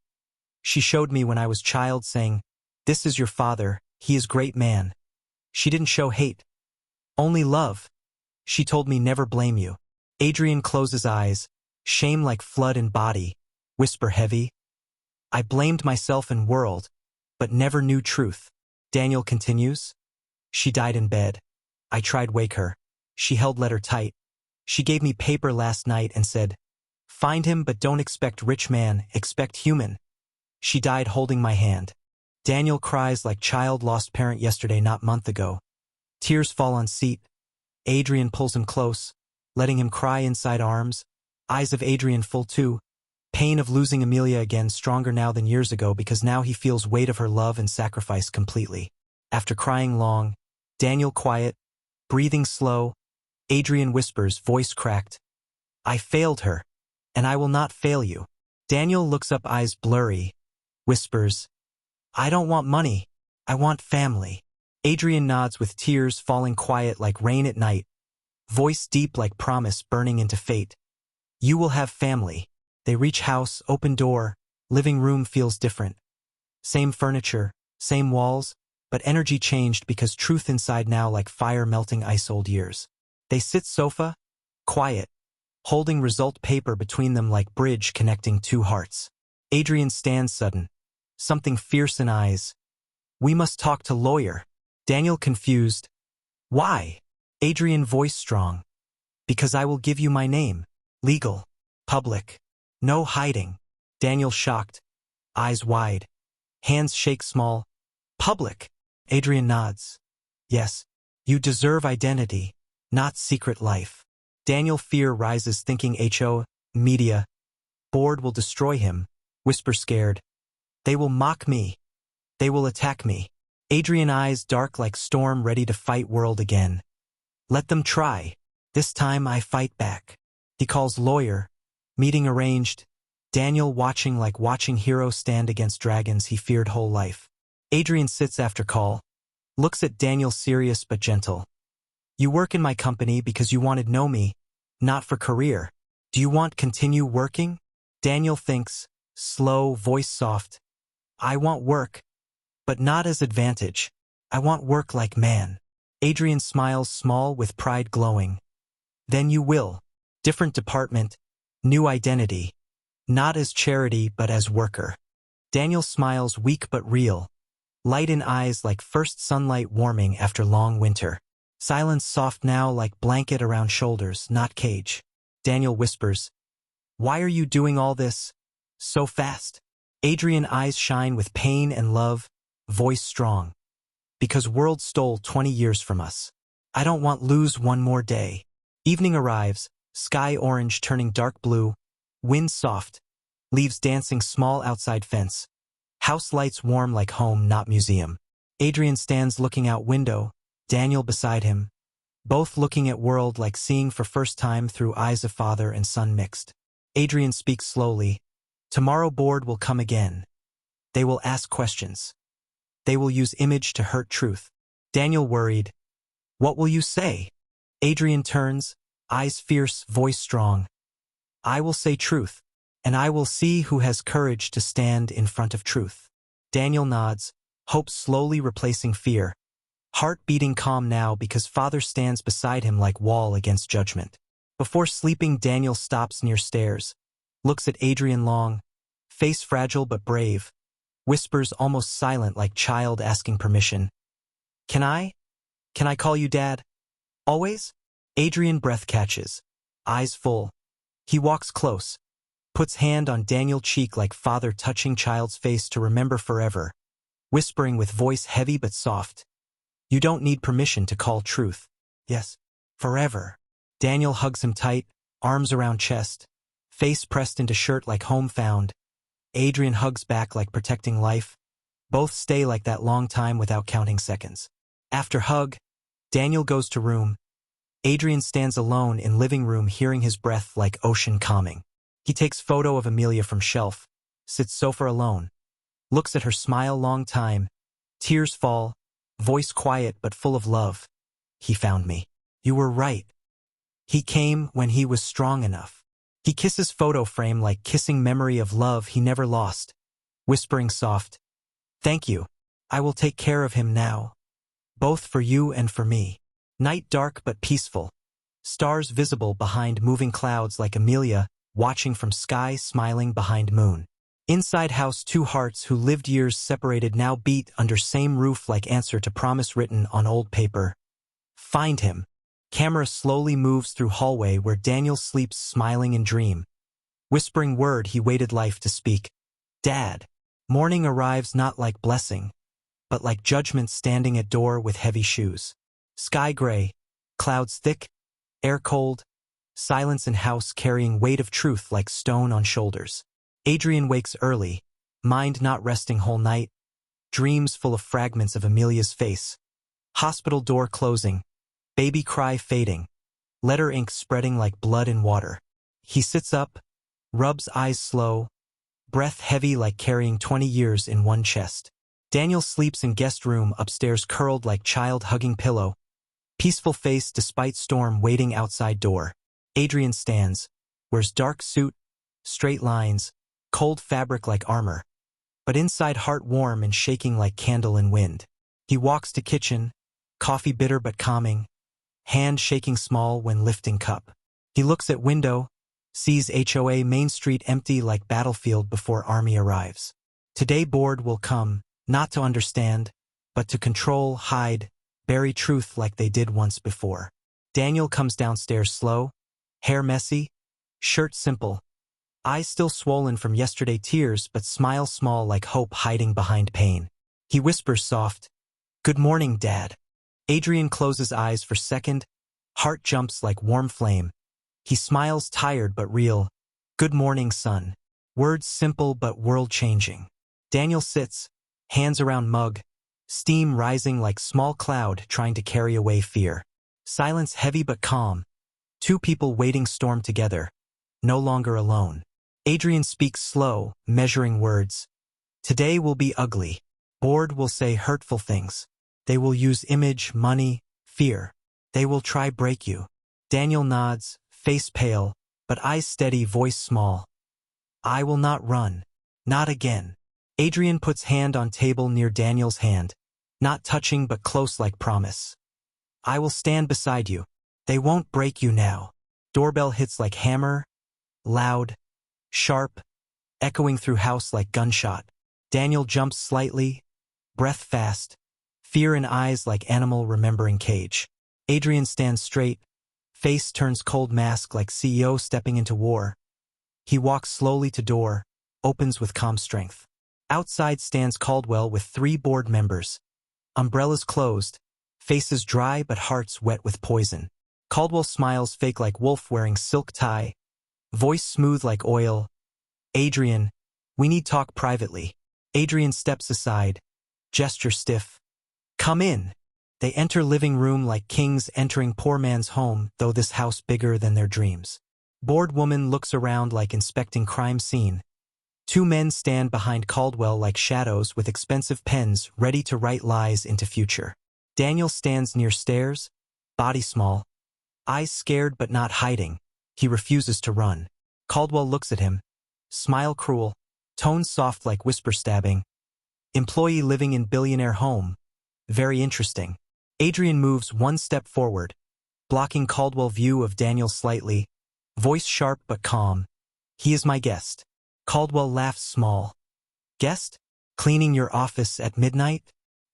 She showed me when I was child saying, "This is your father, he is great man." She didn't show hate. Only love. She told me never blame you. Adrian closes eyes, shame like flood in body, whisper heavy. I blamed myself and world, but never knew truth. Daniel continues. She died in bed. I tried wake her. She held letter tight. She gave me paper last night and said, "Find him but don't expect rich man, expect human." She died holding my hand. Daniel cries like child lost parent yesterday not month ago. Tears fall on seat. Adrian pulls him close, letting him cry inside arms. Eyes of Adrian full too. Pain of losing Amelia again stronger now than years ago because now he feels weight of her love and sacrifice completely. After crying long, Daniel quiet, breathing slow, Adrian whispers, voice cracked, "I failed her, and I will not fail you." Daniel looks up, eyes blurry, whispers, "I don't want money, I want family." Adrian nods with tears falling quiet like rain at night, voice deep like promise burning into fate. "You will have family." They reach house, open door, living room feels different. Same furniture, same walls, but energy changed because truth inside now like fire melting ice old years. They sit sofa, quiet, holding result paper between them like bridge connecting two hearts. Adrian stands sudden, something fierce in eyes. "We must talk to lawyer." Daniel confused. "Why?" Adrian voice strong. "Because I will give you my name. Legal. Public. No hiding." Daniel shocked. Eyes wide. Hands shake small. "Public." Adrian nods. "Yes. You deserve identity, not secret life." Daniel fear rises thinking media. Board will destroy him. Whisper scared. "They will mock me. They will attack me." Adrian eyes dark like storm ready to fight world again. "Let them try. This time I fight back." He calls lawyer. Meeting arranged. Daniel watching like watching hero stand against dragons he feared whole life. Adrian sits after call. Looks at Daniel serious but gentle. "You work in my company because you wanted know me, not for career. Do you want continue working?" Daniel thinks, slow, voice soft. "I want work, but not as advantage. I want work like man." Adrian smiles small with pride glowing. "Then you will. Different department, new identity. Not as charity but as worker." Daniel smiles weak but real. Light in eyes like first sunlight warming after long winter. Silence soft now like blanket around shoulders, not cage. Daniel whispers, "Why are you doing all this so fast?" Adrian eyes shine with pain and love, voice strong. "Because world stole 20 years from us. I don't want lose one more day." Evening arrives, sky orange turning dark blue, wind soft, leaves dancing small outside fence. House lights warm like home, not museum. Adrian stands looking out window, Daniel beside him, both looking at world like seeing for first time through eyes of father and son mixed. Adrian speaks slowly. "Tomorrow board will come again. They will ask questions. They will use image to hurt truth." Daniel worried. "What will you say?" Adrian turns, eyes fierce, voice strong. "I will say truth, and I will see who has courage to stand in front of truth." Daniel nods, hope slowly replacing fear. Heart beating calm now because father stands beside him like wall against judgment. Before sleeping, Daniel stops near stairs, looks at Adrian long, face fragile but brave, whispers almost silent like child asking permission. Can I call you dad? Always?" Adrian breath catches, eyes full. He walks close, puts hand on Daniel cheek like father touching child's face to remember forever, whispering with voice heavy but soft. "You don't need permission to call truth. Yes, forever." Daniel hugs him tight, arms around chest, face pressed into shirt like home found. Adrian hugs back like protecting life. Both stay like that long time without counting seconds. After hug, Daniel goes to room. Adrian stands alone in living room hearing his breath like ocean calming. He takes photo of Amelia from shelf, sits sofa alone, looks at her smile long time, Tears fall, voice quiet but full of love. He found me. You were right. He came when he was strong enough. He kisses photo frame like kissing memory of love he never lost, whispering soft, "Thank you. I will take care of him now. Both for you and for me." Night dark but peaceful. Stars visible behind moving clouds like Amelia, watching from sky smiling behind moon. Inside house, two hearts who lived years separated now beat under same roof like answer to promise written on old paper. Find him. Camera slowly moves through hallway where Daniel sleeps smiling in dream. Whispering word he waited life to speak. Dad. Morning arrives not like blessing, but like judgment standing at door with heavy shoes. Sky gray, clouds thick, air cold, silence in house carrying weight of truth like stone on shoulders. Adrian wakes early, mind not resting whole night, dreams full of fragments of Amelia's face. Hospital door closing, baby cry fading, letter ink spreading like blood in water. He sits up, rubs eyes slow, breath heavy like carrying 20 years in one chest. Daniel sleeps in guest room upstairs curled like child hugging pillow. Peaceful face despite storm waiting outside door. Adrian stands, wears dark suit, straight lines, cold fabric like armor, but inside heart warm and shaking like candle in wind. He walks to kitchen, coffee bitter but calming, hand shaking small when lifting cup. He looks at window, sees HOA Main Street empty like battlefield before army arrives. Today board will come, not to understand, but to control, hide, bury truth like they did once before. Daniel comes downstairs slow, hair messy, shirt simple, eyes still swollen from yesterday tears but smile small like hope hiding behind pain. He whispers soft, "Good morning, Dad." Adrian closes eyes for second, heart jumps like warm flame. He smiles tired but real, "Good morning, son." Words simple but world-changing. Daniel sits, hands around mug, steam rising like small cloud trying to carry away fear. Silence heavy but calm. Two people waiting storm together, no longer alone. Adrian speaks slow, measuring words. Today will be ugly. Board will say hurtful things. They will use image, money, fear. They will try break you. Daniel nods, face pale, but eyes steady, voice small. I will not run. Not again. Adrian puts hand on table near Daniel's hand, not touching but close like promise. I will stand beside you. They won't break you now. Doorbell hits like hammer, loud, sharp, echoing through house like gunshot. Daniel jumps slightly, breath fast, fear in eyes like animal remembering cage. Adrian stands straight, face turns cold mask like CEO stepping into war. He walks slowly to door, opens with calm strength. Outside stands Caldwell with 3 board members. Umbrellas closed, faces dry but hearts wet with poison. Caldwell smiles fake like wolf wearing silk tie, voice smooth like oil. Adrian, we need talk privately. Adrian steps aside, gesture stiff. Come in. They enter living room like kings entering poor man's home, though this house bigger than their dreams. Bored woman looks around like inspecting crime scene. 2 men stand behind Caldwell like shadows with expensive pens ready to write lies into future. Daniel stands near stairs, body small, eyes scared but not hiding. He refuses to run. Caldwell looks at him, smile cruel, tone soft like whisper stabbing. Employee living in billionaire home. Very interesting. Adrian moves 1 step forward, blocking Caldwell view of Daniel slightly, voice sharp but calm. He is my guest. Caldwell laughs small. Guest? Cleaning your office at midnight?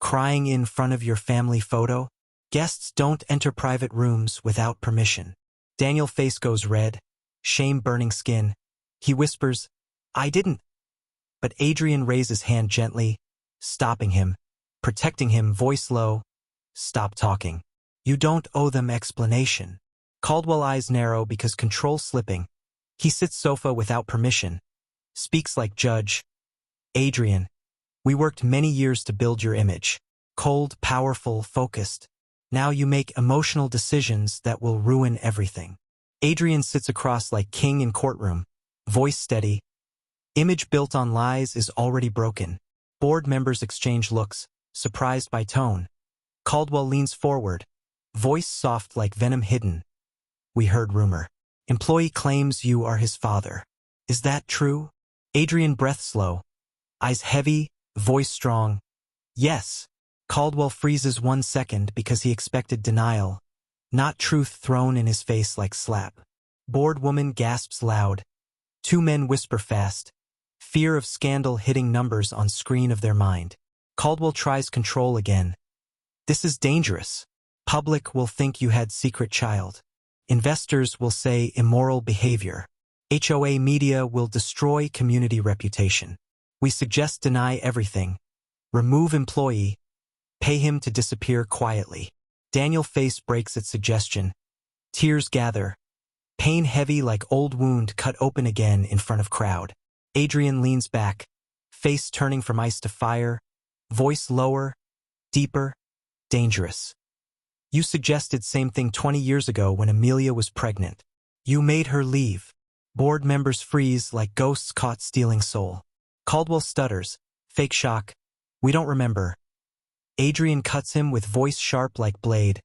Crying in front of your family photo? Guests don't enter private rooms without permission. Daniel's face goes red, shame burning skin. He whispers, I didn't. But Adrian raises hand gently, stopping him, protecting him, voice low. Stop talking. You don't owe them explanation. Caldwell eyes narrow because control slipping. He sits sofa without permission. Speaks like judge. Adrian, we worked many years to build your image. Cold, powerful, focused. Now you make emotional decisions that will ruin everything. Adrian sits across like king in courtroom. Voice steady. Image built on lies is already broken. Board members exchange looks, surprised by tone. Caldwell leans forward, voice soft like venom hidden. We heard rumor. Employee claims you are his father. Is that true? Adrian breath slow, eyes heavy, voice strong. Yes. Caldwell freezes 1 second because he expected denial, not truth thrown in his face like slap. Bored woman gasps loud. 2 men whisper fast, fear of scandal hitting numbers on screen of their mind. Caldwell tries control again. This is dangerous. Public will think you had secret child. Investors will say immoral behavior. HOA media will destroy community reputation. We suggest deny everything. Remove employee. Pay him to disappear quietly. Daniel face breaks at suggestion. Tears gather. Pain heavy like old wound cut open again in front of crowd. Adrian leans back, face turning from ice to fire, voice lower, deeper, dangerous. You suggested same thing 20 years ago when Amelia was pregnant. You made her leave. Board members freeze like ghosts caught stealing soul. Caldwell stutters, fake shock. We don't remember. Adrian cuts him with voice sharp like blade.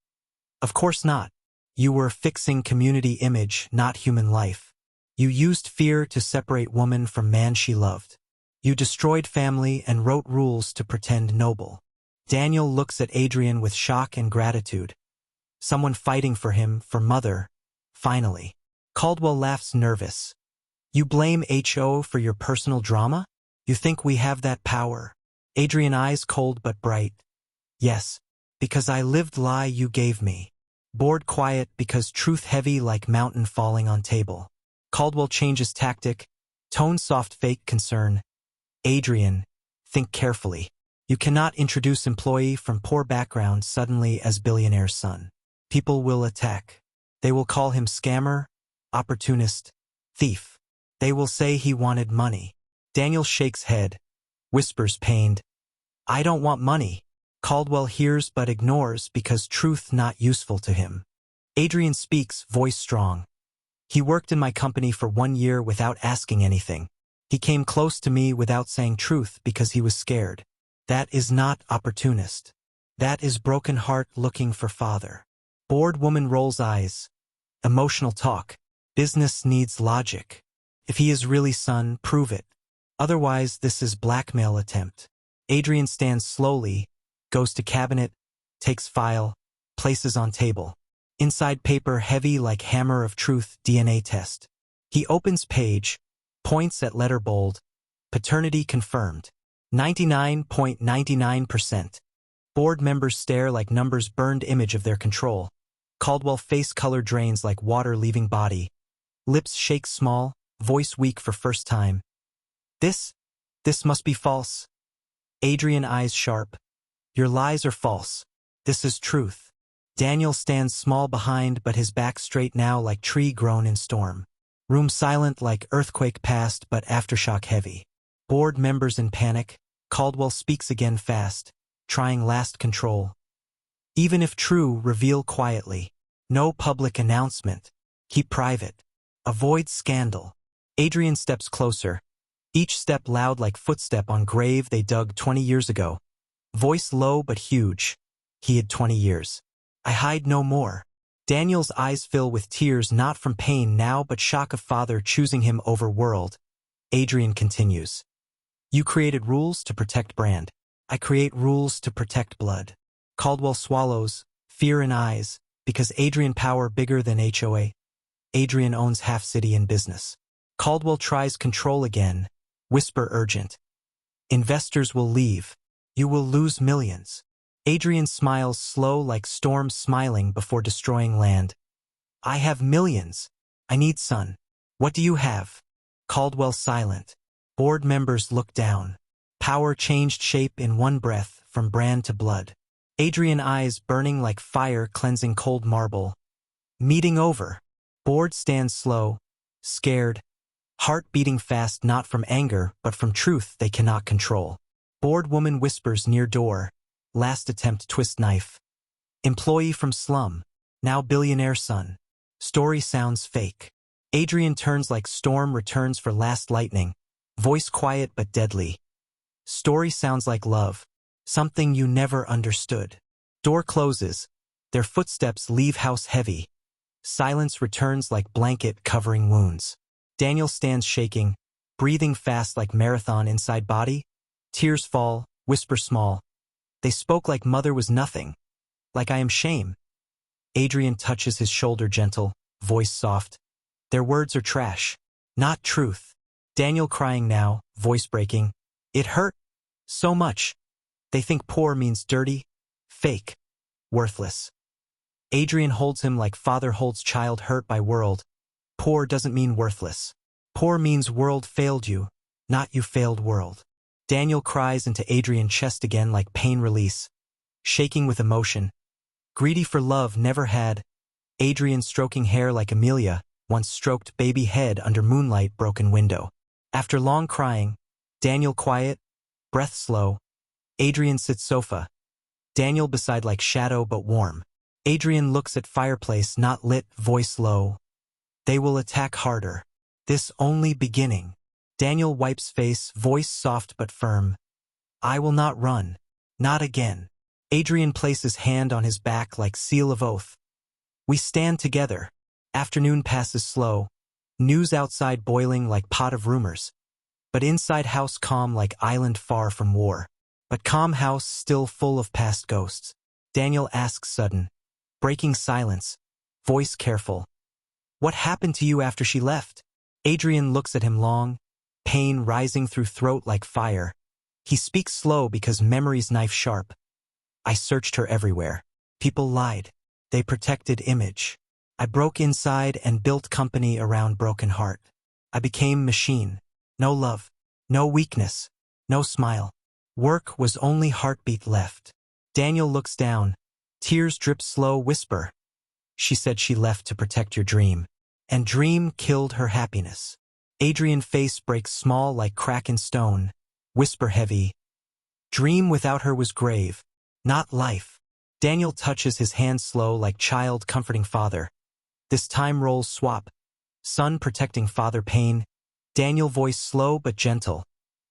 Of course not. You were fixing community image, not human life. You used fear to separate woman from man she loved. You destroyed family and wrote rules to pretend noble. Daniel looks at Adrian with shock and gratitude. Someone fighting for him, for mother, finally. Caldwell laughs nervous. You blame HO for your personal drama? You think we have that power? Adrian eyes cold but bright. Yes, because I lived lie you gave me. Bored quiet because truth heavy like mountain falling on table. Caldwell changes tactic, tone soft fake concern. Adrian, think carefully. You cannot introduce employee from poor background suddenly as billionaire's son. People will attack. They will call him scammer, opportunist, thief. They will say he wanted money. Daniel shakes head, whispers pained. I don't want money. Caldwell hears but ignores because truth not useful to him. Adrian speaks, voice strong. He worked in my company for 1 year without asking anything. He came close to me without saying truth because he was scared. That is not opportunist. That is broken heart looking for father. Bored woman rolls eyes. Emotional talk. Business needs logic. If he is really son, prove it. Otherwise, this is blackmail attempt. Adrian stands slowly, goes to cabinet, takes file, places on table. Inside paper heavy like hammer of truth DNA test. He opens page, points at letter bold. Paternity confirmed. 99.99%. Board members stare like numbers burned image of their control. Caldwell face color drains like water leaving body. Lips shake small, voice weak for first time. This must be false. Adrian eyes sharp. Your lies are false. This is truth. Daniel stands small behind but his back straight now like tree grown in storm. Room silent like earthquake past but aftershock heavy. Board members in panic. Caldwell speaks again fast, trying last control. Even if true, reveal quietly. No public announcement. Keep private. Avoid scandal. Adrian steps closer. Each step loud like footstep on grave they dug 20 years ago. Voice low but huge. He had 20 years. I hide no more. Daniel's eyes fill with tears not from pain now but shock of father choosing him over world. Adrian continues. You created rules to protect brand. I create rules to protect blood. Caldwell swallows, fear in eyes, because Adrian power bigger than HOA. Adrian owns half city in business. Caldwell tries control again, whisper urgent. Investors will leave. You will lose millions. Adrian smiles slow like storms smiling before destroying land. I have millions. I need son. What do you have? Caldwell silent. Board members look down. Power changed shape in one breath from brand to blood. Adrian eyes burning like fire cleansing cold marble. Meeting over. Board stands slow, scared. Heart beating fast not from anger but from truth they cannot control. Bored woman whispers near door. Last attempt twist knife. Employee from slum. Now billionaire son. Story sounds fake. Adrian turns like storm returns for last lightning. Voice quiet but deadly. Story sounds like love. Something you never understood. Door closes. Their footsteps leave house heavy. Silence returns like blanket covering wounds. Daniel stands shaking, breathing fast like marathon inside body. Tears fall, whisper small. They spoke like mother was nothing. Like I am shame. Adrian touches his shoulder gentle, voice soft. Their words are trash. Not truth. Daniel crying now, voice breaking. It hurt. So much. They think poor means dirty, fake, worthless. Adrian holds him like father holds child hurt by world. Poor doesn't mean worthless. Poor means world failed you, not you failed world. Daniel cries into Adrian's chest again like pain release, shaking with emotion. Greedy for love never had. Adrian stroking hair like Amelia once stroked baby head under moonlight broken window. After long crying, Daniel quiet, breath slow. Adrian sits sofa. Daniel beside like shadow but warm. Adrian looks at fireplace not lit, voice low. They will attack harder. This only beginning. Daniel wipes face, voice soft but firm. I will not run. Not again. Adrian places hand on his back like seal of oath. We stand together. Afternoon passes slow. News outside boiling like pot of rumors. But inside house calm like island far from war. But calm house still full of past ghosts. Daniel asks sudden, breaking silence, voice careful. What happened to you after she left? Adrian looks at him long, pain rising through throat like fire. He speaks slow because memory's knife sharp. I searched her everywhere. People lied. They protected image. I broke inside and built company around broken heart. I became machine. No love. No weakness. No smile. Work was only heartbeat left. Daniel looks down. Tears drip slow, whisper. She said she left to protect your dream. And dream killed her happiness. Adrian's face breaks small like crack in stone. Whisper heavy. Dream without her was grave. Not life. Daniel touches his hand slow like child comforting father. This time roles swap. Son protecting father pain. Daniel voice slow but gentle.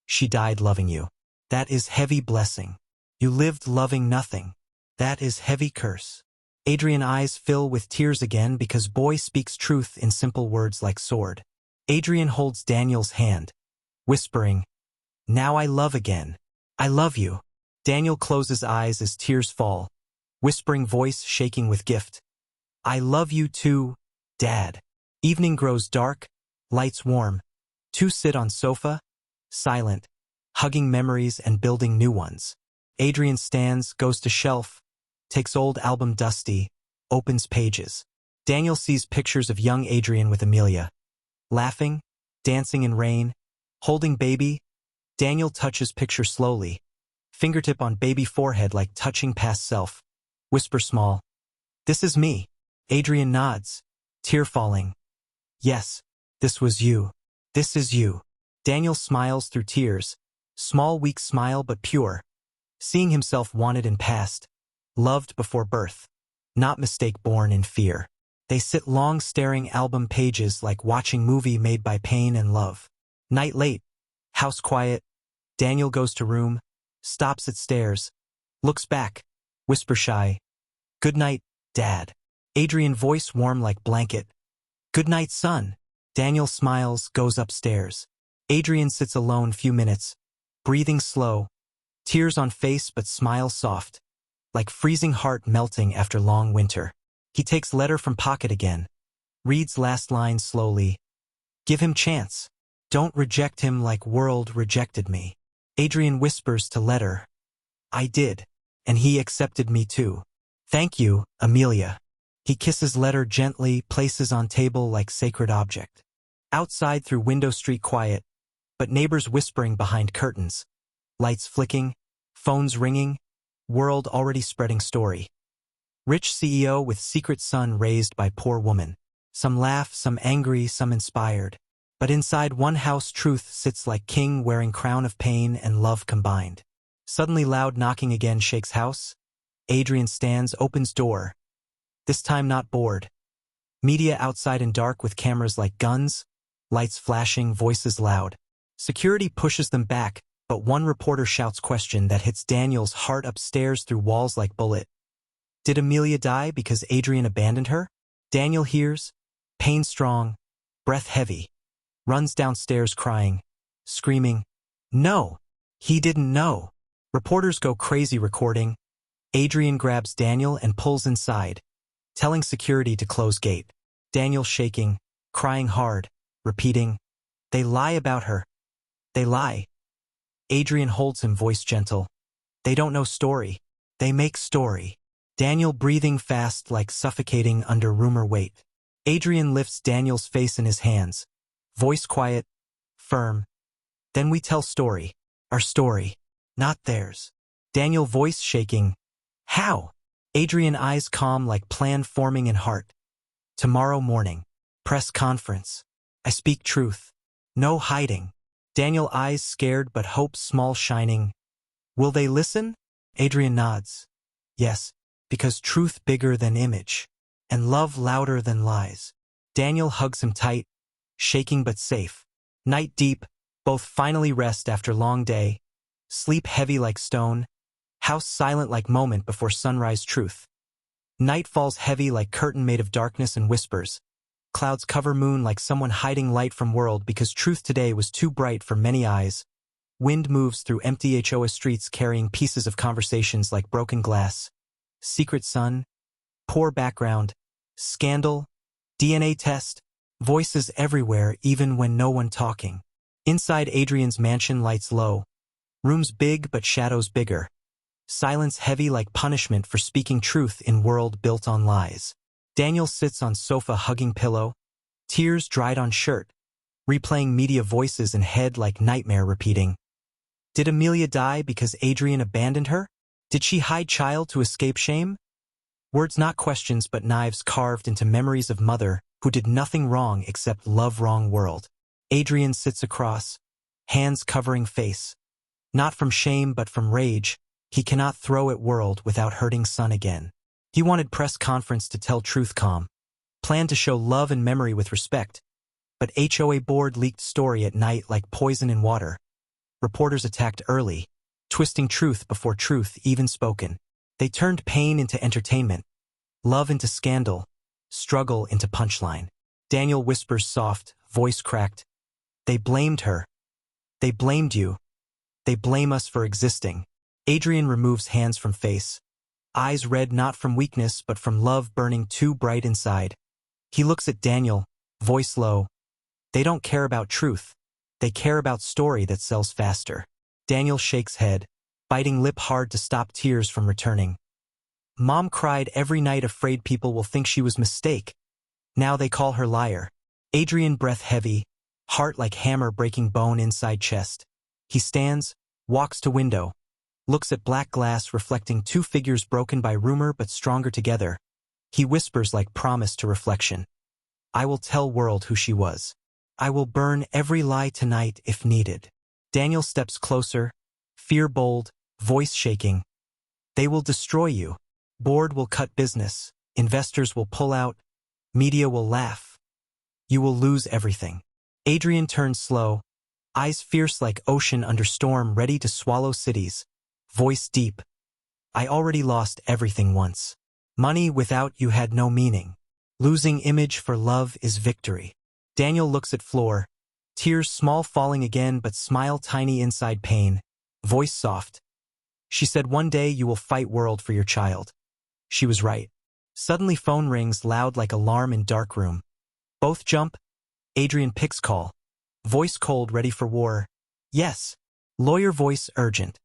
She died loving you. That is heavy blessing. You lived loving nothing. That is heavy curse. Adrian eyes fill with tears again because boy speaks truth in simple words like sword. Adrian holds Daniel's hand, whispering, now I love again. I love you. Daniel closes eyes as tears fall, whispering voice shaking with gift. I love you too, Dad. Evening grows dark, lights warm. Two sit on sofa, silent, hugging memories and building new ones. Adrian stands, goes to shelf, takes old album dusty, opens pages. Daniel sees pictures of young Adrian with Amelia. Laughing, dancing in rain, holding baby. Daniel touches picture slowly, fingertip on baby forehead like touching past self. Whisper small. This is me. Adrian nods, tear falling. Yes, this was you. This is you. Daniel smiles through tears, small weak smile but pure. Seeing himself wanted in past, loved before birth, not mistake born in fear. They sit long staring album pages like watching movie made by pain and love. Night late, house quiet, Daniel goes to room, stops at stairs, looks back, whisper shy. Good night, Dad. Adrian voice warm like blanket. Good night, son. Daniel smiles, goes upstairs. Adrian sits alone few minutes, breathing slow, tears on face but smile soft, like freezing heart melting after long winter. He takes letter from pocket again, reads last line slowly. Give him chance. Don't reject him like world rejected me. Adrian whispers to letter. I did, and he accepted me too. Thank you, Amelia. He kisses letter gently, places on table like sacred object. Outside through window street quiet, but neighbors whispering behind curtains. Lights flicking, phones ringing, world already spreading story. Rich CEO with secret son raised by poor woman. Some laugh, some angry, some inspired. But inside one house truth sits like king wearing crown of pain and love combined. Suddenly loud knocking again shakes house. Adrian stands, opens door. This time not bored. Media outside in dark with cameras like guns. Lights flashing, voices loud. Security pushes them back, but one reporter shouts question that hits Daniel's heart upstairs through walls like bullet. Did Amelia die because Adrian abandoned her? Daniel hears, pain strong, breath heavy, runs downstairs crying, screaming, "No! He didn't know!" Reporters go crazy recording. Adrian grabs Daniel and pulls inside, telling security to close gate. Daniel shaking, crying hard, repeating, "They lie about her. They lie." Adrian holds him, voice gentle. "They don't know story. They make story." Daniel breathing fast like suffocating under rumor weight. Adrian lifts Daniel's face in his hands, voice quiet, firm. "Then we tell story. Our story. Not theirs." Daniel voice shaking. "How?" Adrian eyes calm like plan forming in heart. "Tomorrow morning. Press conference. I speak truth. No hiding." Daniel eyes scared but hope small shining. "Will they listen?" Adrian nods. "Yes, because truth bigger than image, and love louder than lies." Daniel hugs him tight, shaking but safe. Night deep, both finally rest after long day. Sleep heavy like stone. House silent like moment before sunrise truth. Night falls heavy like curtain made of darkness and whispers. Clouds cover moon like someone hiding light from world because truth today was too bright for many eyes. Wind moves through empty HOA streets carrying pieces of conversations like broken glass. Secret sun, poor background, scandal, DNA test, voices everywhere even when no one talking. Inside Adrian's mansion lights low. Rooms big but shadows bigger. Silence heavy like punishment for speaking truth in world built on lies. Daniel sits on sofa hugging pillow, tears dried on shirt, replaying media voices in head like nightmare repeating. Did Amelia die because Adrian abandoned her? Did she hide child to escape shame? Words not questions but knives carved into memories of mother who did nothing wrong except love wrong world. Adrian sits across, hands covering face. Not from shame but from rage, he cannot throw at world without hurting son again. He wanted press conference to tell truth calm. Planned to show love and memory with respect. But HOA board leaked story at night like poison in water. Reporters attacked early, twisting truth before truth even spoken. They turned pain into entertainment, love into scandal, struggle into punchline. Daniel whispers soft, voice cracked. They blamed her. They blamed you. They blame us for existing. Adrian removes hands from face. Eyes red not from weakness but from love burning too bright inside. He looks at Daniel, voice low. They don't care about truth. They care about story that sells faster. Daniel shakes head, biting lip hard to stop tears from returning. Mom cried every night afraid people will think she was mistake. Now they call her liar. Adrian breath heavy, heart like hammer breaking bone inside chest. He stands, walks to window, looks at black glass reflecting two figures broken by rumor but stronger together. He whispers like promise to reflection. I will tell world who she was. I will burn every lie tonight if needed. Daniel steps closer, fear bold, voice shaking. They will destroy you. Board will cut business. Investors will pull out. Media will laugh. You will lose everything. Adrian turns slow, eyes fierce like ocean under storm ready to swallow cities. Voice deep. I already lost everything once. Money without you had no meaning. Losing image for love is victory. Daniel looks at floor, tears small falling again but smile tiny inside pain. Voice soft. She said one day you will fight world for your child. She was right. Suddenly phone rings loud like alarm in dark room. Both jump. Adrian picks call. Voice cold ready for war. Yes. Lawyer voice urgent.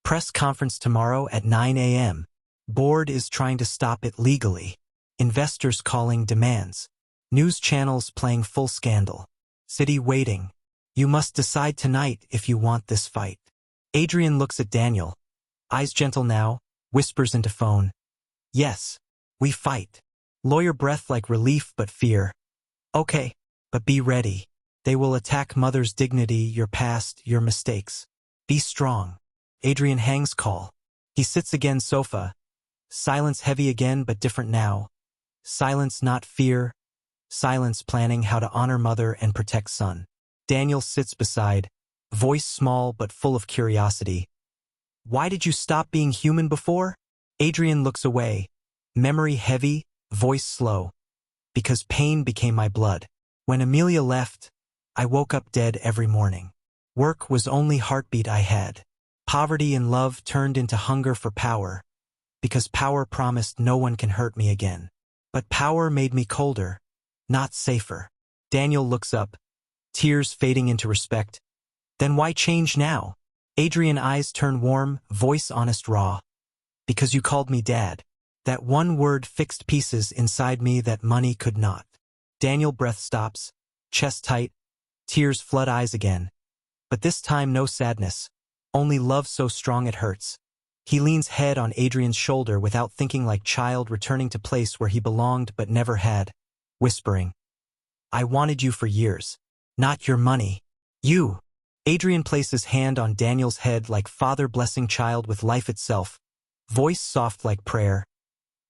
Press conference tomorrow at 9 a.m. Board is trying to stop it legally. Investors calling demands. News channels playing full scandal. City waiting. You must decide tonight if you want this fight. Adrian looks at Daniel. Eyes gentle now, whispers into phone. Yes, we fight. Lawyer breath like relief but fear. Okay, but be ready. They will attack mother's dignity, your past, your mistakes. Be strong. Adrian hangs call. He sits again sofa. Silence heavy again but different now. Silence not fear. Silence planning how to honor mother and protect son. Daniel sits beside, voice small but full of curiosity. Why did you stop being human before? Adrian looks away, memory heavy, voice slow. Because pain became my blood. When Amelia left, I woke up dead every morning. Work was only heartbeat I had. Poverty and love turned into hunger for power. Because power promised no one can hurt me again. But power made me colder, not safer. Daniel looks up, tears fading into respect. Then why change now? Adrian's eyes turn warm, voice honest raw. Because you called me Dad. That one word fixed pieces inside me that money could not. Daniel breath stops, chest tight, tears flood eyes again. But this time no sadness, only love so strong it hurts. He leans head on Adrian's shoulder without thinking, like child returning to place where he belonged but never had, whispering, I wanted you for years. Not your money. You. Adrian places hand on Daniel's head like father blessing child with life itself, voice soft like prayer.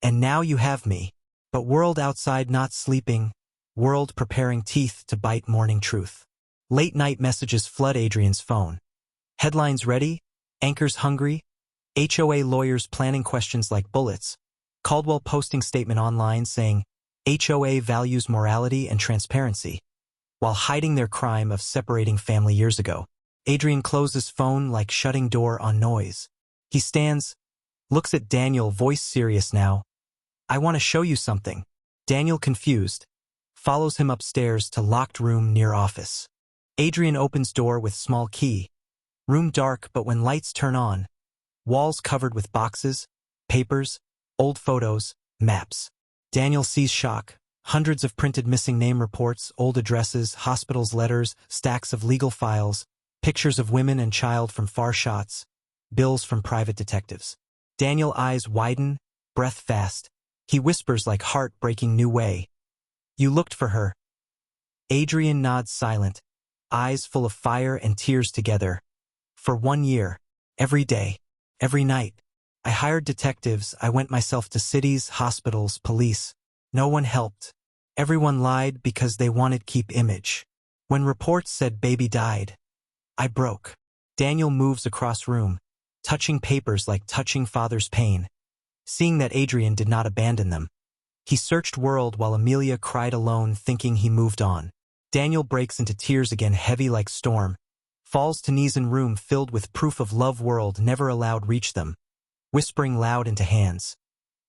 And now you have me. But world outside not sleeping, world preparing teeth to bite morning truth. Late night messages flood Adrian's phone. Headlines ready, anchors hungry, HOA lawyers planning questions like bullets, Caldwell posting statement online saying, HOA values morality and transparency, while hiding their crime of separating family years ago. Adrian closes phone like shutting door on noise. He stands, looks at Daniel, voice serious now. I want to show you something. Daniel, confused, follows him upstairs to locked room near office. Adrian opens door with small key. Room dark, but when lights turn on, walls covered with boxes, papers, old photos, maps. Daniel sees shock. Hundreds of printed missing name reports, old addresses, hospitals' letters, stacks of legal files, pictures of women and child from far shots, bills from private detectives. Daniel eyes widen, breath fast. He whispers like heart breaking new way. You looked for her. Adrian nods silent, eyes full of fire and tears together. For 1 year, every day, every night. I hired detectives, I went myself to cities, hospitals, police. No one helped. Everyone lied because they wanted keep image. When reports said baby died, I broke. Daniel moves across room, touching papers like touching father's pain. Seeing that Adrian did not abandon them. He searched world while Amelia cried alone, thinking he moved on. Daniel breaks into tears again, heavy like storm. Falls to knees in room filled with proof of love world never allowed reach them. Whispering loud into hands.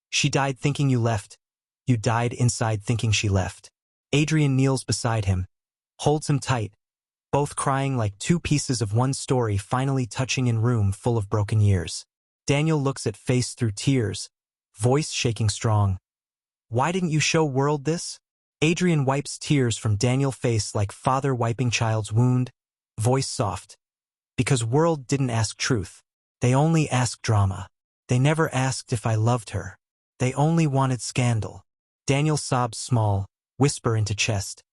She died thinking you left. You died inside thinking she left. Adrian kneels beside him, holds him tight, both crying like two pieces of one story finally touching in room full of broken years. Daniel looks at face through tears, voice shaking strong. Why didn't you show world this? Adrian wipes tears from Daniel's face like father wiping child's wound, voice soft. Because world didn't ask truth. They only asked drama. They never asked if I loved her. They only wanted scandal. Daniel sobs small, whisper into chest.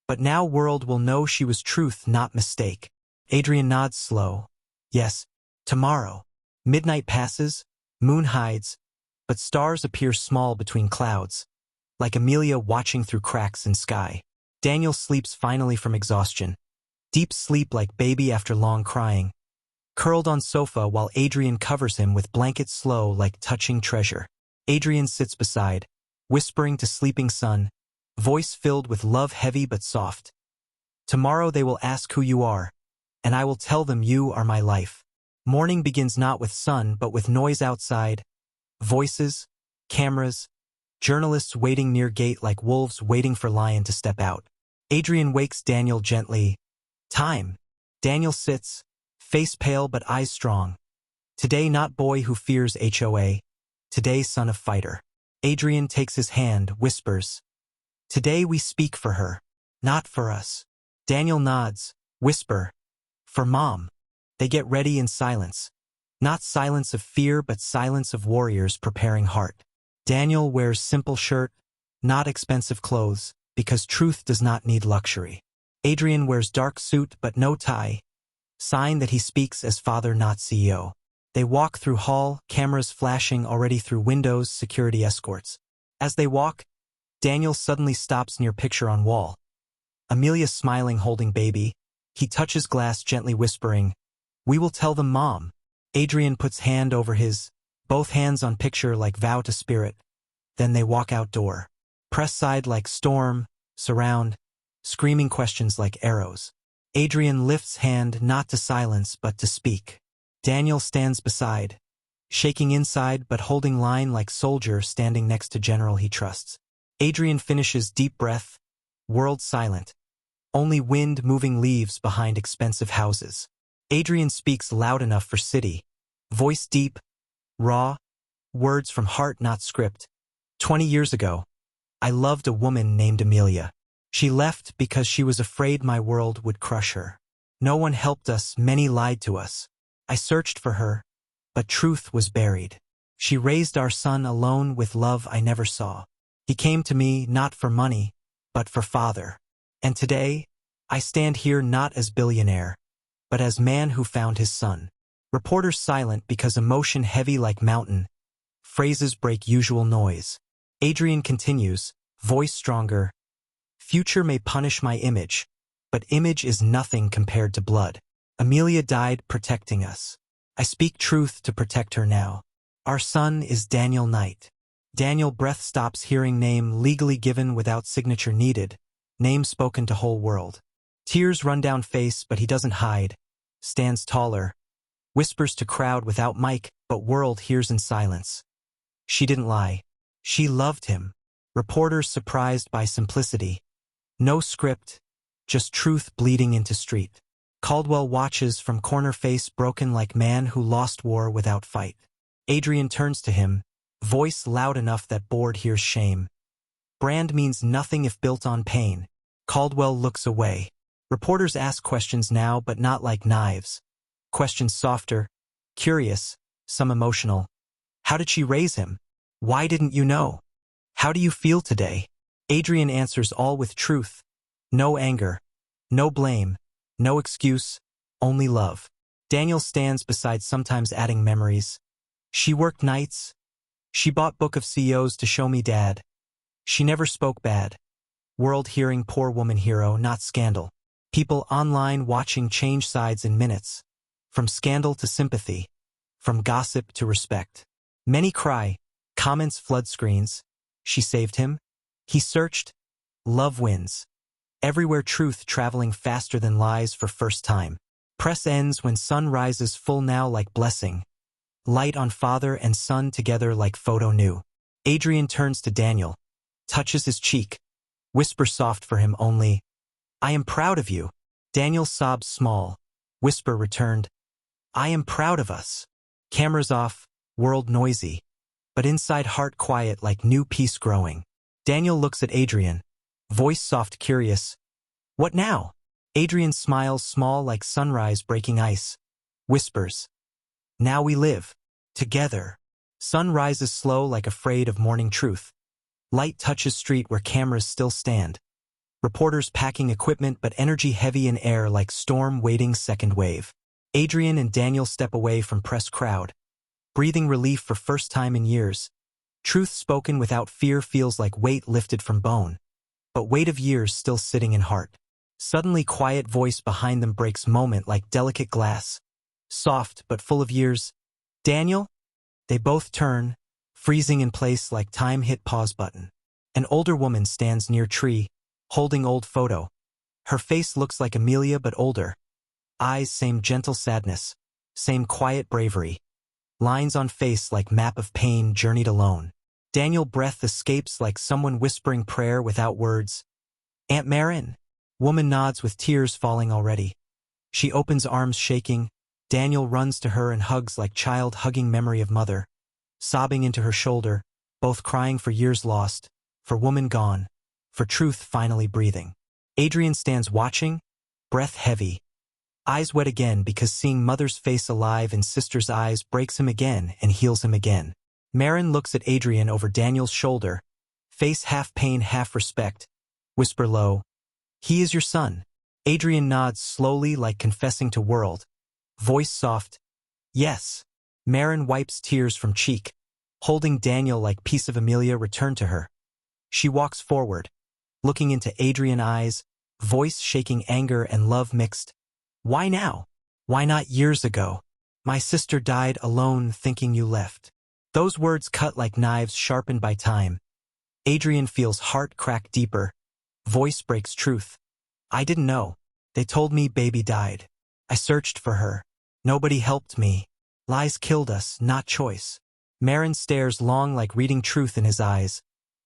But now world will know she was truth, not mistake. Adrian nods slow. Yes, tomorrow. Midnight passes, moon hides, but stars appear small between clouds, like Amelia watching through cracks in sky. Daniel sleeps finally from exhaustion. Deep sleep like baby after long crying. Curled on sofa while Adrian covers him with blankets slow like touching treasure. Adrian sits beside, whispering to sleeping son, voice filled with love heavy but soft. Tomorrow they will ask who you are, and I will tell them you are my life. Morning begins not with sun but with noise outside, voices, cameras, journalists waiting near gate like wolves waiting for lion to step out. Adrian wakes Daniel gently. Time. Daniel sits, face pale but eyes strong. Today not boy who fears HOA. Today son of fighter. Adrian takes his hand, whispers. Today we speak for her, not for us. Daniel nods, whisper. For mom. They get ready in silence. Not silence of fear but silence of warriors preparing heart. Daniel wears simple shirt, not expensive clothes, because truth does not need luxury. Adrian wears dark suit but no tie, sign that he speaks as father not CEO. They walk through hall, cameras flashing already through windows, security escorts. As they walk, Daniel suddenly stops near picture on wall. Amelia smiling holding baby. He touches glass, gently whispering, "We will tell them, Mom." Adrian puts hand over his, both hands on picture like vow to spirit. Then they walk outdoor. Press side like storm, surround, screaming questions like arrows. Adrian lifts hand not to silence but to speak. Daniel stands beside, shaking inside but holding line like soldier standing next to general he trusts. Adrian finishes deep breath, world silent. Only wind moving leaves behind expensive houses. Adrian speaks loud enough for city. Voice deep, raw, words from heart not script. 20 years ago, I loved a woman named Amelia. She left because she was afraid my world would crush her. No one helped us, many lied to us. I searched for her, but truth was buried. She raised our son alone with love I never saw. He came to me not for money, but for father. And today, I stand here not as billionaire, but as man who found his son. Reporters silent because emotion heavy like mountain. Phrases break usual noise. Adrian continues, voice stronger. Future may punish my image, but image is nothing compared to blood. Amelia died protecting us. I speak truth to protect her now. Our son is Daniel Knight. Daniel breath stops, hearing name legally given without signature needed. Name spoken to whole world. Tears run down face but he doesn't hide. Stands taller. Whispers to crowd without mic but world hears in silence. She didn't lie. She loved him. Reporters surprised by simplicity. No script, just truth bleeding into street. Caldwell watches from corner, face broken like man who lost war without fight. Adrian turns to him, voice loud enough that board hears shame. Brand means nothing if built on pain. Caldwell looks away. Reporters ask questions now but not like knives. Questions softer, curious, some emotional. How did she raise him? Why didn't you know? How do you feel today? Adrian answers all with truth. No anger, no blame, no excuse, only love. Daniel stands beside, sometimes adding memories. She worked nights. She bought book of CEOs to show me dad. She never spoke bad. World hearing, poor woman hero, not scandal. People online watching change sides in minutes. From scandal to sympathy. From gossip to respect. Many cry. Comments flood screens. She saved him. He searched. Love wins. Everywhere truth traveling faster than lies for first time. Press ends when sun rises full now like blessing. Light on father and son together like photo new. Adrian turns to Daniel. Touches his cheek. Whisper soft for him only. I am proud of you. Daniel sobs small. Whisper returned. I am proud of us. Cameras off, world noisy. But inside heart quiet like new peace growing. Daniel looks at Adrian. Voice soft, curious. What now? Adrian smiles small like sunrise breaking ice. Whispers. Now we live. Together. Sun rises slow like afraid of morning truth. Light touches street where cameras still stand. Reporters packing equipment but energy heavy in air like storm waiting second wave. Adrian and Daniel step away from press crowd. Breathing relief for first time in years. Truth spoken without fear feels like weight lifted from bone. But weight of years still sitting in heart. Suddenly quiet voice behind them breaks moment like delicate glass. Soft but full of years. Daniel? They both turn, freezing in place like time hit pause button. An older woman stands near tree, holding old photo. Her face looks like Amelia but older. Eyes same gentle sadness, same quiet bravery. Lines on face like map of pain journeyed alone. Daniel breath escapes like someone whispering prayer without words. Aunt Marin. Woman nods with tears falling already. She opens arms shaking. Daniel runs to her and hugs like child hugging memory of mother. Sobbing into her shoulder, both crying for years lost, for woman gone, for truth finally breathing. Adrian stands watching, breath heavy. Eyes wet again because seeing mother's face alive in sister's eyes breaks him again and heals him again. Marin looks at Adrian over Daniel's shoulder, face half pain half respect. Whisper low, he is your son. Adrian nods slowly like confessing to world. Voice soft, yes. Marin wipes tears from cheek, holding Daniel like piece of Amelia returned to her. She walks forward, looking into Adrian's eyes, voice shaking anger and love mixed. Why now? Why not years ago? My sister died alone thinking you left. Those words cut like knives sharpened by time. Adrian feels heart crack deeper. Voice breaks truth. I didn't know. They told me baby died. I searched for her. Nobody helped me. Lies killed us, not choice. Marin stares long like reading truth in his eyes.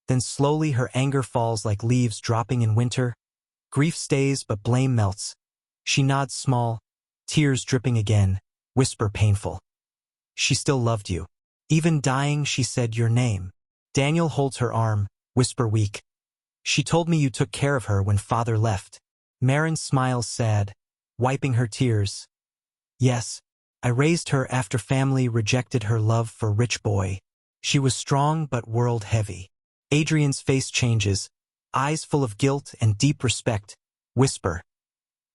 Then slowly her anger falls like leaves dropping in winter. Grief stays but blame melts. She nods small, tears dripping again, whisper painful. She still loved you. Even dying she said your name. Daniel holds her arm, whisper weak. She told me you took care of her when father left. Marin smiles sad, wiping her tears. Yes, I raised her after family rejected her love for rich boy. She was strong but world heavy. Adrian's face changes, eyes full of guilt and deep respect. Whisper.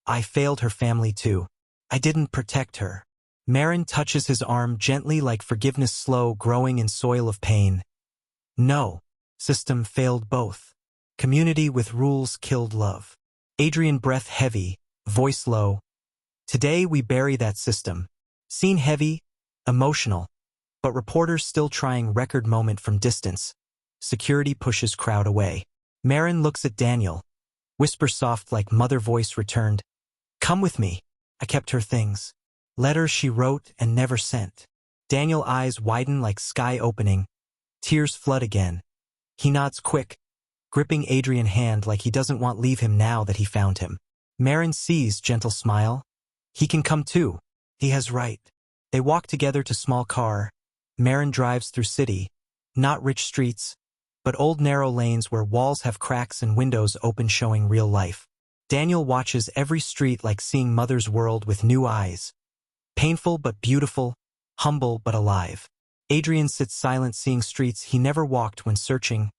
I failed her family too. I didn't protect her. Marin touches his arm gently like forgiveness slow growing in soil of pain. No. System failed both. Community with rules killed love. Adrian breath heavy, voice low. Today we bury that system. Scene heavy, emotional, but reporters still trying record moment from distance. Security pushes crowd away. Marin looks at Daniel. Whisper soft like mother voice returned. Come with me. I kept her things. Letters she wrote and never sent. Daniel eyes widen like sky opening. Tears flood again. He nods quick, gripping Adrian hand like he doesn't want leave him now that he found him. Marin sees gentle smile. He can come too. He has right. They walk together to small car. Marin drives through city. Not rich streets, but old narrow lanes where walls have cracks and windows open showing real life. Daniel watches every street like seeing mother's world with new eyes. Painful but beautiful, humble but alive. Adrian sits silent seeing streets he never walked when searching.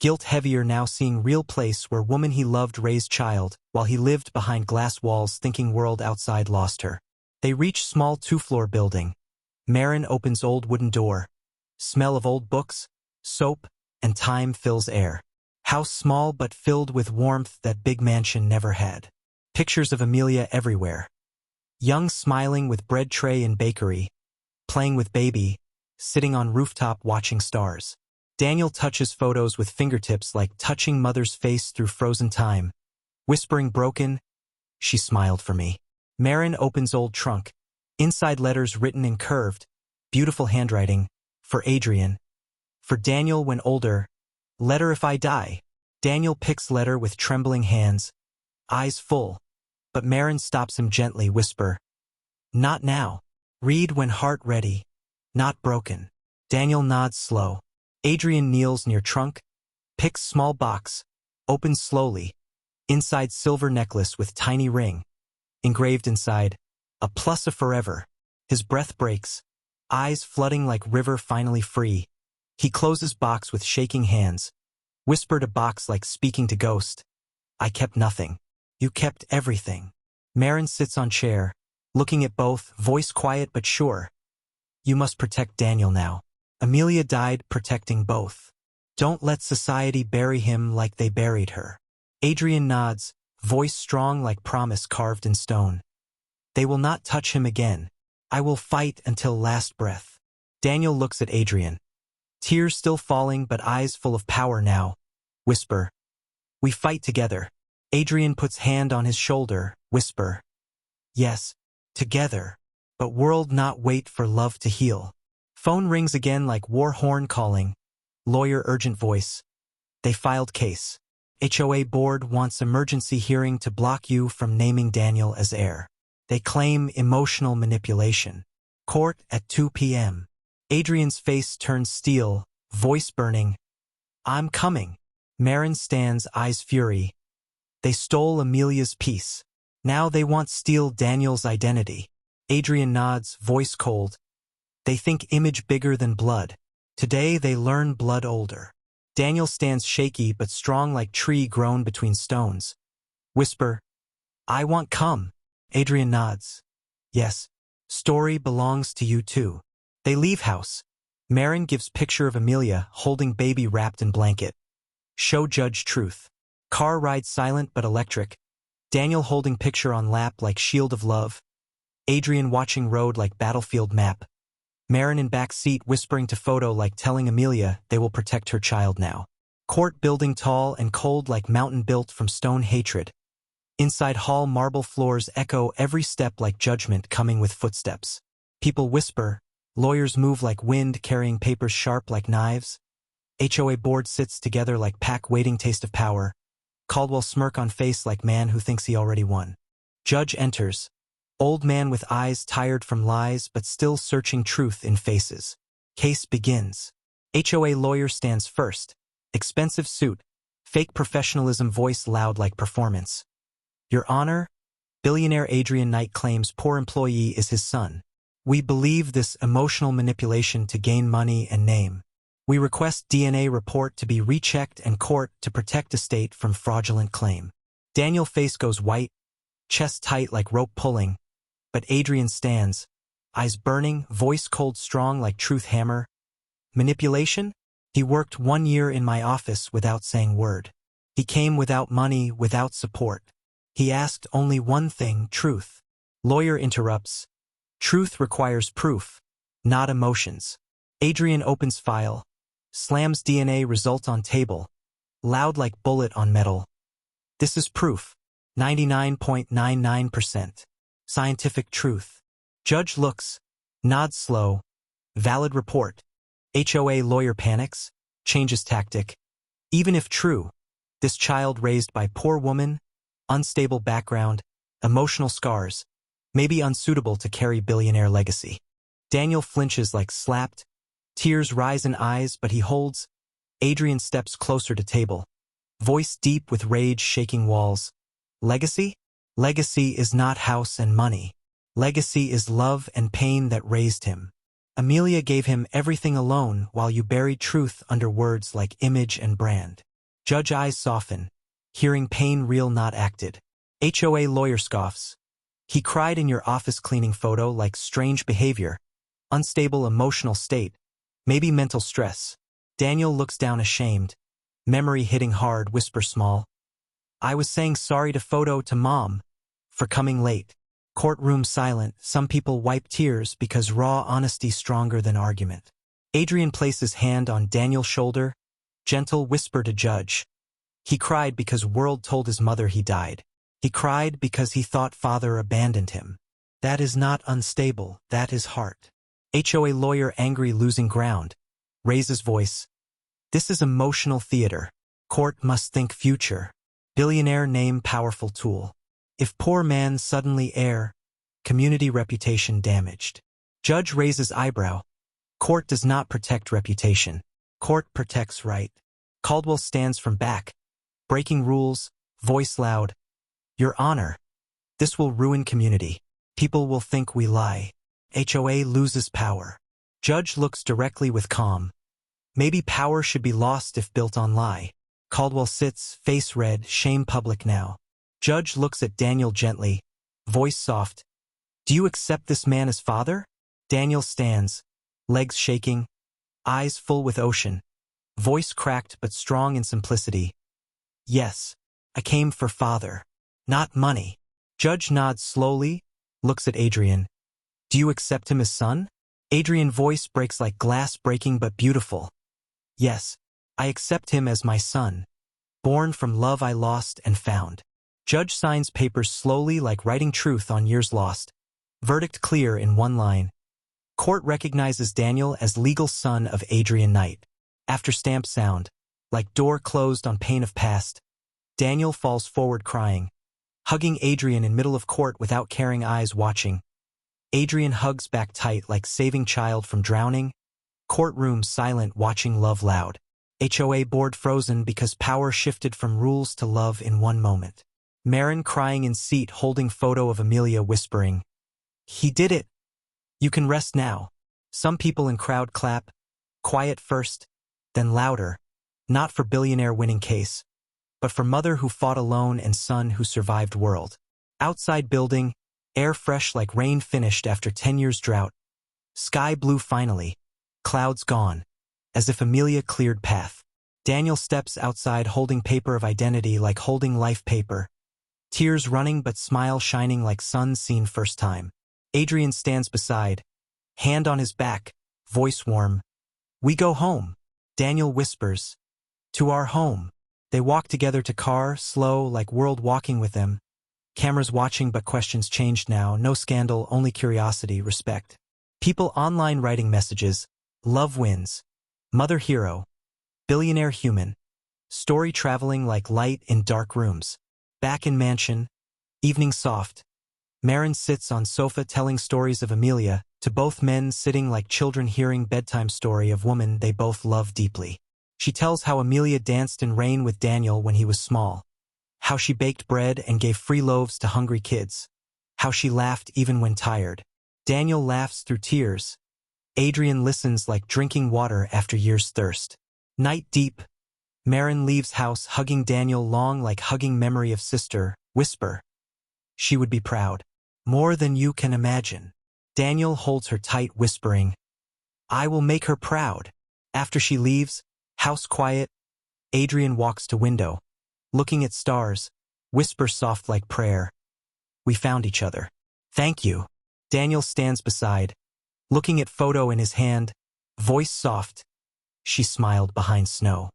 Guilt heavier now seeing real place where woman he loved raised child, while he lived behind glass walls thinking world outside lost her. They reach small two-floor building. Marin opens old wooden door. Smell of old books, soap, and time fills air. House small but filled with warmth that big mansion never had. Pictures of Amelia everywhere. Young smiling with bread tray in bakery. Playing with baby, sitting on rooftop watching stars. Daniel touches photos with fingertips like touching mother's face through frozen time. Whispering broken, she smiled for me. Marin opens old trunk. Inside letters written in curved, beautiful handwriting. For Adrian. For Daniel when older. Letter if I die. Daniel picks letter with trembling hands. Eyes full. But Marin stops him gently, whisper. Not now. Read when heart ready. Not broken. Daniel nods slow. Adrian kneels near trunk. Picks small box. Opens slowly. Inside silver necklace with tiny ring. Engraved inside. A plus of forever. His breath breaks. Eyes flooding like river finally free. He closes box with shaking hands. Whispered a box like speaking to ghost. I kept nothing. You kept everything. Marin sits on chair, looking at both, voice quiet but sure. You must protect Daniel now. Amelia died protecting both. Don't let society bury him like they buried her. Adrian nods, voice strong like promise carved in stone. They will not touch him again. I will fight until last breath. Daniel looks at Adrian. Tears still falling but eyes full of power now. Whisper. We fight together. Adrian puts hand on his shoulder. Whisper. Yes, together. But world not wait for love to heal. Phone rings again like war horn calling. Lawyer urgent voice. They filed case. HOA board wants emergency hearing to block you from naming Daniel as heir. They claim emotional manipulation. Court at 2 p.m. Adrian's face turns steel, voice burning. I'm coming. Marin stands, eyes fury. They stole Amelia's peace. Now they want steal Daniel's identity. Adrian nods, voice cold. They think image bigger than blood. Today they learn blood older. Daniel stands shaky but strong like tree grown between stones. Whisper. I want come. Adrian nods. Yes. Story belongs to you too. They leave house. Marin gives picture of Amelia holding baby wrapped in blanket. Show judge truth. Car ride silent but electric. Daniel holding picture on lap like shield of love. Adrian watching road like battlefield map. Marin in back seat whispering to photo like telling Amelia they will protect her child now. Court building tall and cold like mountain built from stone hatred. Inside hall marble floors echo every step like judgment coming with footsteps. People whisper, lawyers move like wind carrying papers sharp like knives. HOA board sits together like pack waiting taste of power. Caldwell smirk on face like man who thinks he already won. Judge enters. Old man with eyes tired from lies but still searching truth in faces. Case begins. HOA lawyer stands first. Expensive suit. Fake professionalism voice loud like performance. Your Honor, billionaire Adrian Knight claims poor employee is his son. We believe this emotional manipulation to gain money and name. We request DNA report to be rechecked and court to protect estate from fraudulent claim. Daniel face goes white, chest tight like rope pulling, but Adrian stands, eyes burning, voice cold strong like truth hammer. Manipulation? He worked 1 year in my office without saying word. He came without money, without support. He asked only one thing, truth. Lawyer interrupts. Truth requires proof, not emotions. Adrian opens file, slams DNA result on table, loud like bullet on metal. This is proof. 99.99%. Scientific truth. Judge looks, nods slow. Valid report. HOA lawyer panics, changes tactic. Even if true, this child raised by poor woman, unstable background, emotional scars, may be unsuitable to carry billionaire legacy. Daniel flinches like slapped. Tears rise in eyes but he holds. Adrian steps closer to table. Voice deep with rage shaking walls. Legacy? Legacy is not house and money. Legacy is love and pain that raised him. Amelia gave him everything alone while you buried truth under words like image and brand. Judge eyes soften, hearing pain real not acted. HOA lawyer scoffs. He cried in your office cleaning photo like strange behavior, unstable emotional state, maybe mental stress. Daniel looks down ashamed, memory hitting hard, whisper small. I was saying sorry to photo to mom for coming late. Courtroom silent, some people wipe tears because raw honesty stronger than argument. Adrian places hand on Daniel's shoulder, gentle whisper to judge. He cried because world told his mother he died. He cried because he thought father abandoned him. That is not unstable, that is heart. HOA lawyer angry losing ground, raises voice. This is emotional theater. Court must think future. Billionaire name powerful tool. If poor man suddenly heir, community reputation damaged. Judge raises eyebrow. Court does not protect reputation. Court protects right. Caldwell stands from back. Breaking rules, voice loud. Your Honor, this will ruin community. People will think we lie. HOA loses power. Judge looks directly with calm. Maybe power should be lost if built on lie. Caldwell sits, face red, shame public now. Judge looks at Daniel gently, voice soft. Do you accept this man as father? Daniel stands, legs shaking, eyes full with ocean, voice cracked but strong in simplicity. Yes, I came for father, not money. Judge nods slowly, looks at Adrian. Do you accept him as son? Adrian voice breaks like glass breaking but beautiful. Yes, I accept him as my son, born from love I lost and found. Judge signs papers slowly like writing truth on years lost. Verdict clear in one line. Court recognizes Daniel as legal son of Adrian Knight. After stamp sound, like door closed on pain of past, Daniel falls forward crying, hugging Adrian in middle of court without caring eyes watching. Adrian hugs back tight like saving child from drowning. Courtroom silent watching love loud. HOA board frozen because power shifted from rules to love in one moment. Marin crying in seat holding photo of Amelia whispering. He did it. You can rest now. Some people in crowd clap. Quiet first, then louder. Not for billionaire winning case, but for mother who fought alone and son who survived world. Outside building, air fresh like rain finished after 10 years drought. Sky blue finally. Clouds gone. As if Amelia cleared path. Daniel steps outside holding paper of identity like holding life paper. Tears running but smile shining like sun seen first time. Adrian stands beside, hand on his back, voice warm. We go home, Daniel whispers. To our home. They walk together to car, slow like world walking with them. Cameras watching but questions changed now, no scandal, only curiosity, respect. People online writing messages. Love wins. Mother hero. Billionaire human. Story traveling like light in dark rooms. Back in mansion. Evening soft. Marin sits on sofa telling stories of Amelia, to both men sitting like children hearing bedtime story of woman they both love deeply. She tells how Amelia danced in rain with Daniel when he was small. How she baked bread and gave free loaves to hungry kids. How she laughed even when tired. Daniel laughs through tears. Adrian listens like drinking water after years' thirst. Night deep. Marin leaves house hugging Daniel long like hugging memory of sister, whisper. She would be proud. More than you can imagine. Daniel holds her tight, whispering, I will make her proud. After she leaves, house quiet, Adrian walks to window. Looking at stars, whisper soft like prayer. We found each other. Thank you. Daniel stands beside, looking at photo in his hand, voice soft. She smiled behind snow.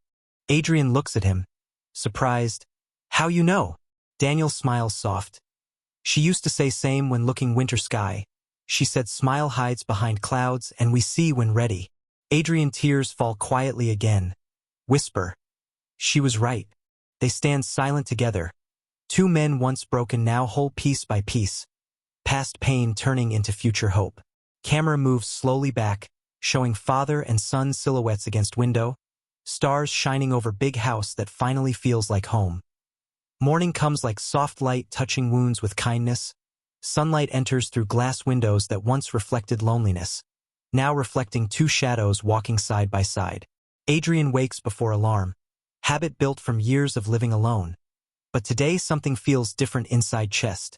Adrian looks at him, surprised. How you know? Daniel smiles soft. She used to say same when looking winter sky. She said smile hides behind clouds and we see when ready. Adrian tears fall quietly again. Whisper. She was right. They stand silent together. Two men once broken now whole piece by piece. Past pain turning into future hope. Camera moves slowly back, showing father and son silhouettes against window. Stars shining over big house that finally feels like home. Morning comes like soft light touching wounds with kindness. Sunlight enters through glass windows that once reflected loneliness, now reflecting two shadows walking side by side. Adrian wakes before alarm, habit built from years of living alone. But today something feels different inside chest.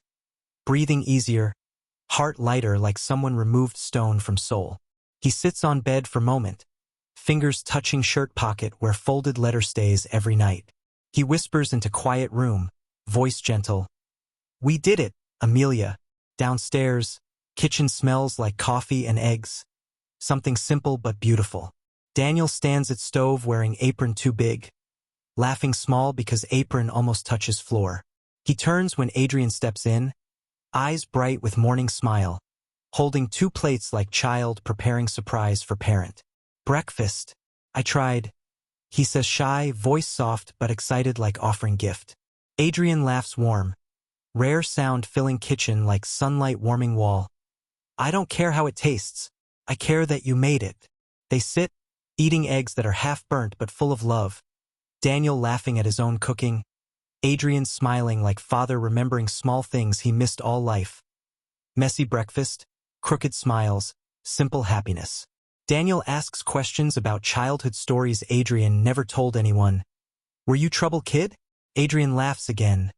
Breathing easier, heart lighter like someone removed stone from soul. He sits on bed for moment, fingers touching shirt pocket where folded letter stays every night. He whispers into quiet room, voice gentle. We did it, Amelia. Downstairs, kitchen smells like coffee and eggs. Something simple but beautiful. Daniel stands at stove wearing apron too big, laughing small because apron almost touches floor. He turns when Adrian steps in, eyes bright with morning smile, holding two plates like child preparing surprise for parent. Breakfast. I tried. He says shy, voice soft but excited like offering gift. Adrian laughs warm. Rare sound filling kitchen like sunlight warming wall. I don't care how it tastes. I care that you made it. They sit, eating eggs that are half burnt but full of love. Daniel laughing at his own cooking. Adrian smiling like father remembering small things he missed all life. Messy breakfast, crooked smiles, simple happiness. Daniel asks questions about childhood stories Adrian never told anyone. Were you trouble kid? Adrian laughs again.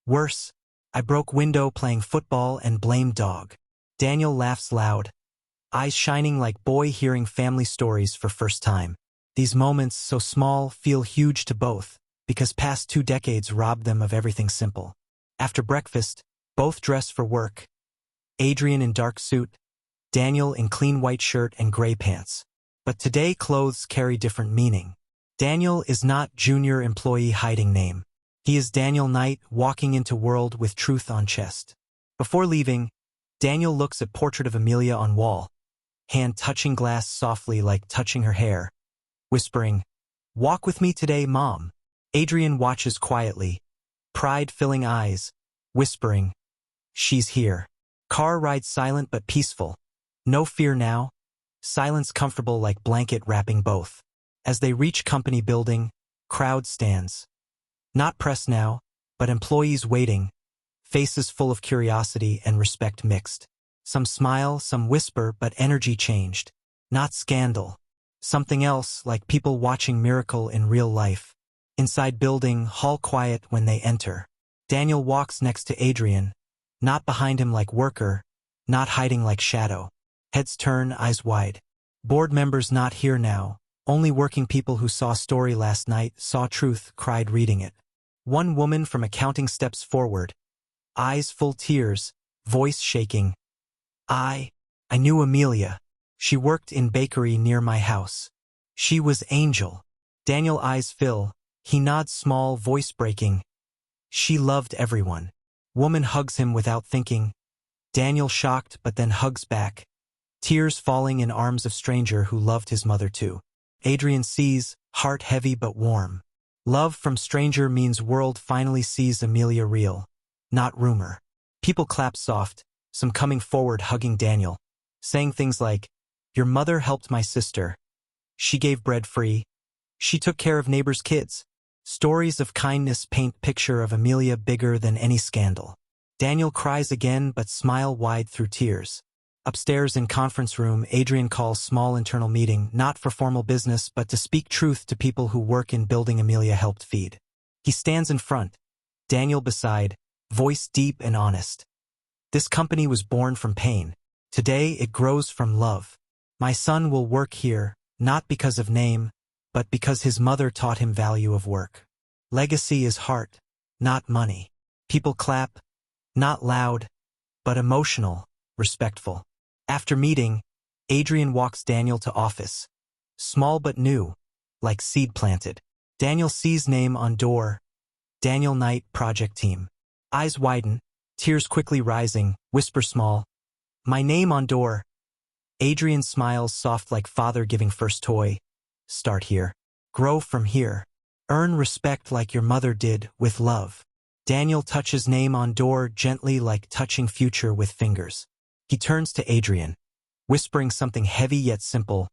Worse. I broke window playing football and blamed dog. Daniel laughs loud, eyes shining like boy hearing family stories for first time. These moments, so small, feel huge to both, because past 2 decades robbed them of everything simple. After breakfast, both dress for work. Adrian in dark suit, Daniel in clean white shirt and gray pants. But today clothes carry different meaning. Daniel is not junior employee hiding name. He is Daniel Knight walking into world with truth on chest. Before leaving, Daniel looks at portrait of Amelia on wall, hand touching glass softly like touching her hair, whispering, walk with me today, Mom. Adrian watches quietly, pride filling eyes, whispering, she's here. Car ride silent but peaceful. No fear now. Silence comfortable like blanket wrapping both. As they reach company building, crowd stands. Not press now, but employees waiting, faces full of curiosity and respect mixed. Some smile, some whisper, but energy changed. Not scandal. Something else, like people watching miracle in real life. Inside building, hall quiet when they enter. Daniel walks next to Adrian, not behind him like worker, not hiding like shadow. Heads turn, eyes wide. Board members not here now, only working people who saw story last night, saw truth, cried reading it. One woman from accounting steps forward, eyes full tears, voice shaking. I knew Amelia. She worked in bakery near my house. She was Angel. Daniel eyes fill. He nods small, voice breaking. She loved everyone. Woman hugs him without thinking. Daniel shocked but then hugs back. Tears falling in arms of stranger who loved his mother too. Adrian sees, heart heavy but warm. Love from stranger means world finally sees Amelia real. Not rumor. People clap soft, some coming forward hugging Daniel. Saying things like, your mother helped my sister. She gave bread free. She took care of neighbors' kids. Stories of kindness paint picture of Amelia bigger than any scandal. Daniel cries again but smile wide through tears. Upstairs in conference room, Adrian calls small internal meeting, not for formal business but to speak truth to people who work in building Amelia helped feed. He stands in front, Daniel beside, voice deep and honest. This company was born from pain. Today it grows from love. My son will work here, not because of name, but because his mother taught him value of work. Legacy is heart, not money. People clap, not loud, but emotional, respectful. After meeting, Adrian walks Daniel to office. Small but new, like seed planted. Daniel sees name on door. Daniel Knight, project team. Eyes widen, tears quickly rising, whisper small. My name on door. Adrian smiles soft like father giving first toy. Start here. Grow from here. Earn respect like your mother did, with love. Daniel touches name on door gently like touching future with fingers. He turns to Adrian, whispering something heavy yet simple.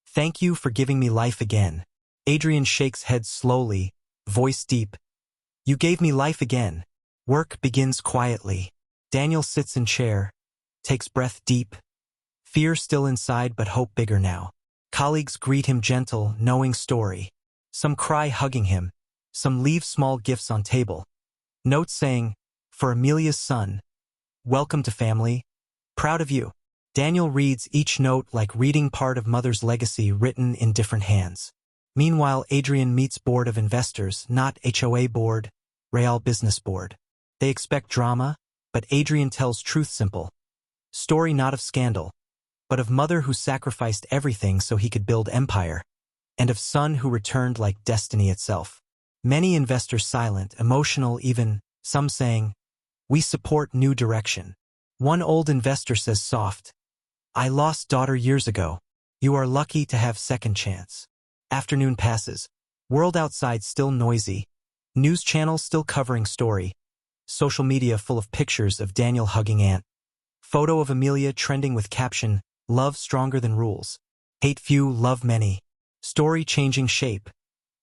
Thank you for giving me life again. Adrian shakes head slowly, voice deep. You gave me life again. Work begins quietly. Daniel sits in chair, takes breath deep. Fear still inside but hope bigger now. Colleagues greet him gentle, knowing story. Some cry hugging him. Some leave small gifts on table. Notes saying, for Amelia's son. Welcome to family. Proud of you. Daniel reads each note like reading part of mother's legacy written in different hands. Meanwhile, Adrian meets board of investors, not HOA board, Real business board. They expect drama, but Adrian tells truth simple. Story not of scandal, but of mother who sacrificed everything so he could build empire, and of son who returned like destiny itself. Many investors silent, emotional even, some saying, we support new direction. One old investor says soft, I lost daughter years ago. You are lucky to have second chance. Afternoon passes. World outside still noisy. News channels still covering story. Social media full of pictures of Daniel hugging aunt. Photo of Amelia trending with caption, love stronger than rules. Hate few, love many. Story changing shape.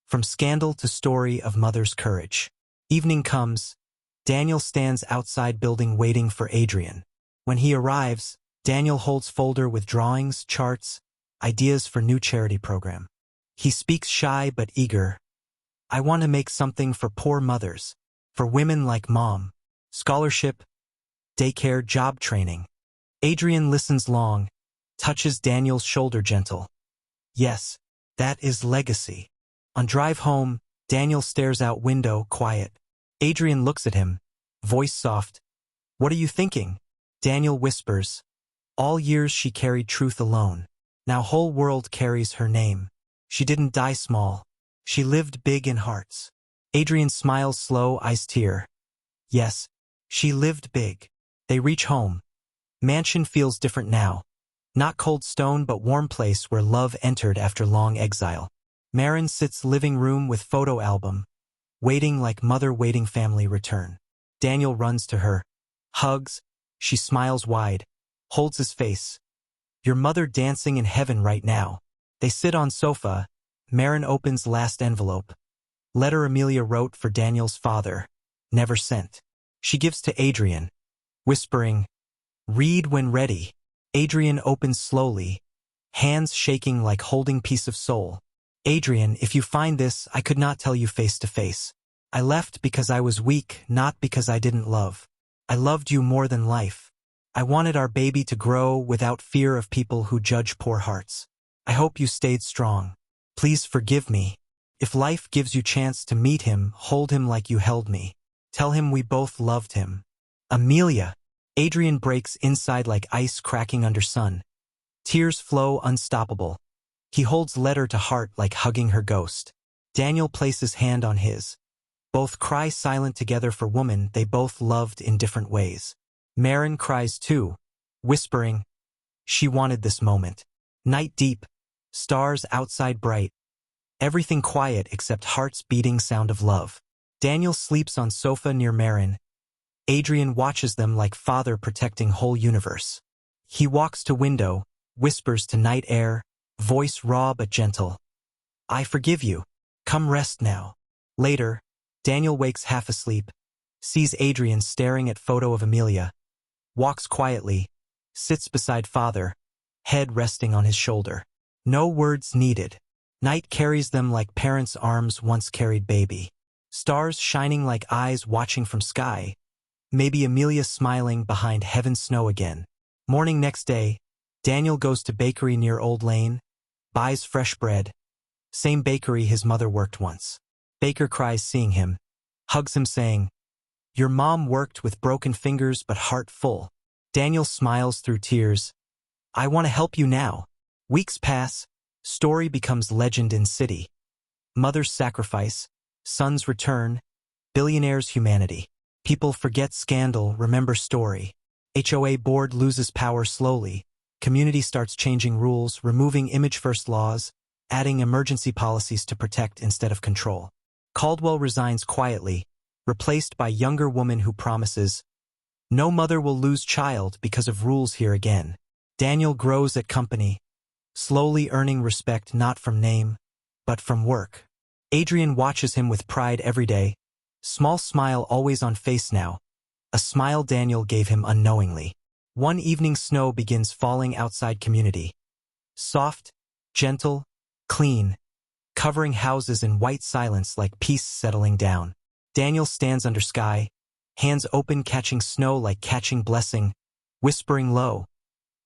From scandal to story of mother's courage. Evening comes. Daniel stands outside building waiting for Adrian. When he arrives, Daniel holds folder with drawings, charts, ideas for new charity program. He speaks shy but eager. I want to make something for poor mothers, for women like mom. Scholarship, daycare, job training. Adrian listens long, touches Daniel's shoulder gentle. Yes, that is legacy. On drive home, Daniel stares out window, quiet. Adrian looks at him, voice soft. What are you thinking? Daniel whispers. All years she carried truth alone. Now whole world carries her name. She didn't die small. She lived big in hearts. Adrian smiles slow, eyes tear. Yes, she lived big. They reach home. Mansion feels different now. Not cold stone but warm place where love entered after long exile. Marin sits living room with photo album. Waiting like mother waiting family return. Daniel runs to her. Hugs. She smiles wide. Holds his face. Your mother dancing in heaven right now. They sit on sofa. Marin opens last envelope. Letter Amelia wrote for Daniel's father. Never sent. She gives to Adrian. Whispering, read when ready. Adrian opens slowly. Hands shaking like holding piece of soul. Adrian, if you find this, I could not tell you face to face. I left because I was weak, not because I didn't love. I loved you more than life. I wanted our baby to grow without fear of people who judge poor hearts. I hope you stayed strong. Please forgive me. If life gives you chance to meet him, hold him like you held me. Tell him we both loved him. Amelia. Adrian breaks inside like ice cracking under sun. Tears flow unstoppable. He holds letter to heart like hugging her ghost. Daniel places hand on his. Both cry silent together for woman they both loved in different ways. Maren cries too, whispering, she wanted this moment. Night deep, stars outside bright. Everything quiet except heart's beating sound of love. Daniel sleeps on sofa near Maren. Adrian watches them like father protecting whole universe. He walks to window, whispers to night air, voice raw but gentle. I forgive you. Come rest now. Later, Daniel wakes half asleep, sees Adrian staring at photo of Amelia, walks quietly, sits beside father, head resting on his shoulder. No words needed. Night carries them like parents' arms once carried baby. Stars shining like eyes watching from sky. Maybe Amelia smiling behind heaven's snow again. Morning next day, Daniel goes to bakery near Old Lane, buys fresh bread. Same bakery his mother worked once. Baker cries seeing him, hugs him saying, your mom worked with broken fingers but heart full. Daniel smiles through tears. I want to help you now. Weeks pass, story becomes legend in city. Mother's sacrifice, son's return, billionaire's humanity. People forget scandal, remember story. HOA board loses power slowly. Community starts changing rules, removing image-first laws, adding emergency policies to protect instead of control. Caldwell resigns quietly, replaced by younger woman who promises, no mother will lose child because of rules here again. Daniel grows at company, slowly earning respect not from name, but from work. Adrian watches him with pride every day, small smile always on face now, a smile Daniel gave him unknowingly. One evening snow begins falling outside community. Soft, gentle, clean, covering houses in white silence like peace settling down. Daniel stands under sky, hands open catching snow like catching blessing, whispering low.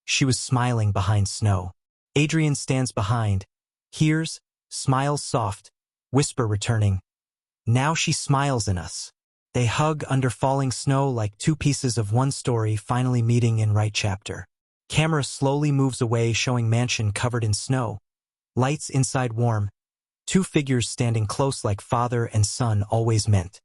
She was smiling behind snow. Adrian stands behind, hears, smiles soft, whisper returning. Now she smiles in us. They hug under falling snow like two pieces of one story finally meeting in right chapter. Camera slowly moves away showing mansion covered in snow. Lights inside warm. Two figures standing close like father and son always meant.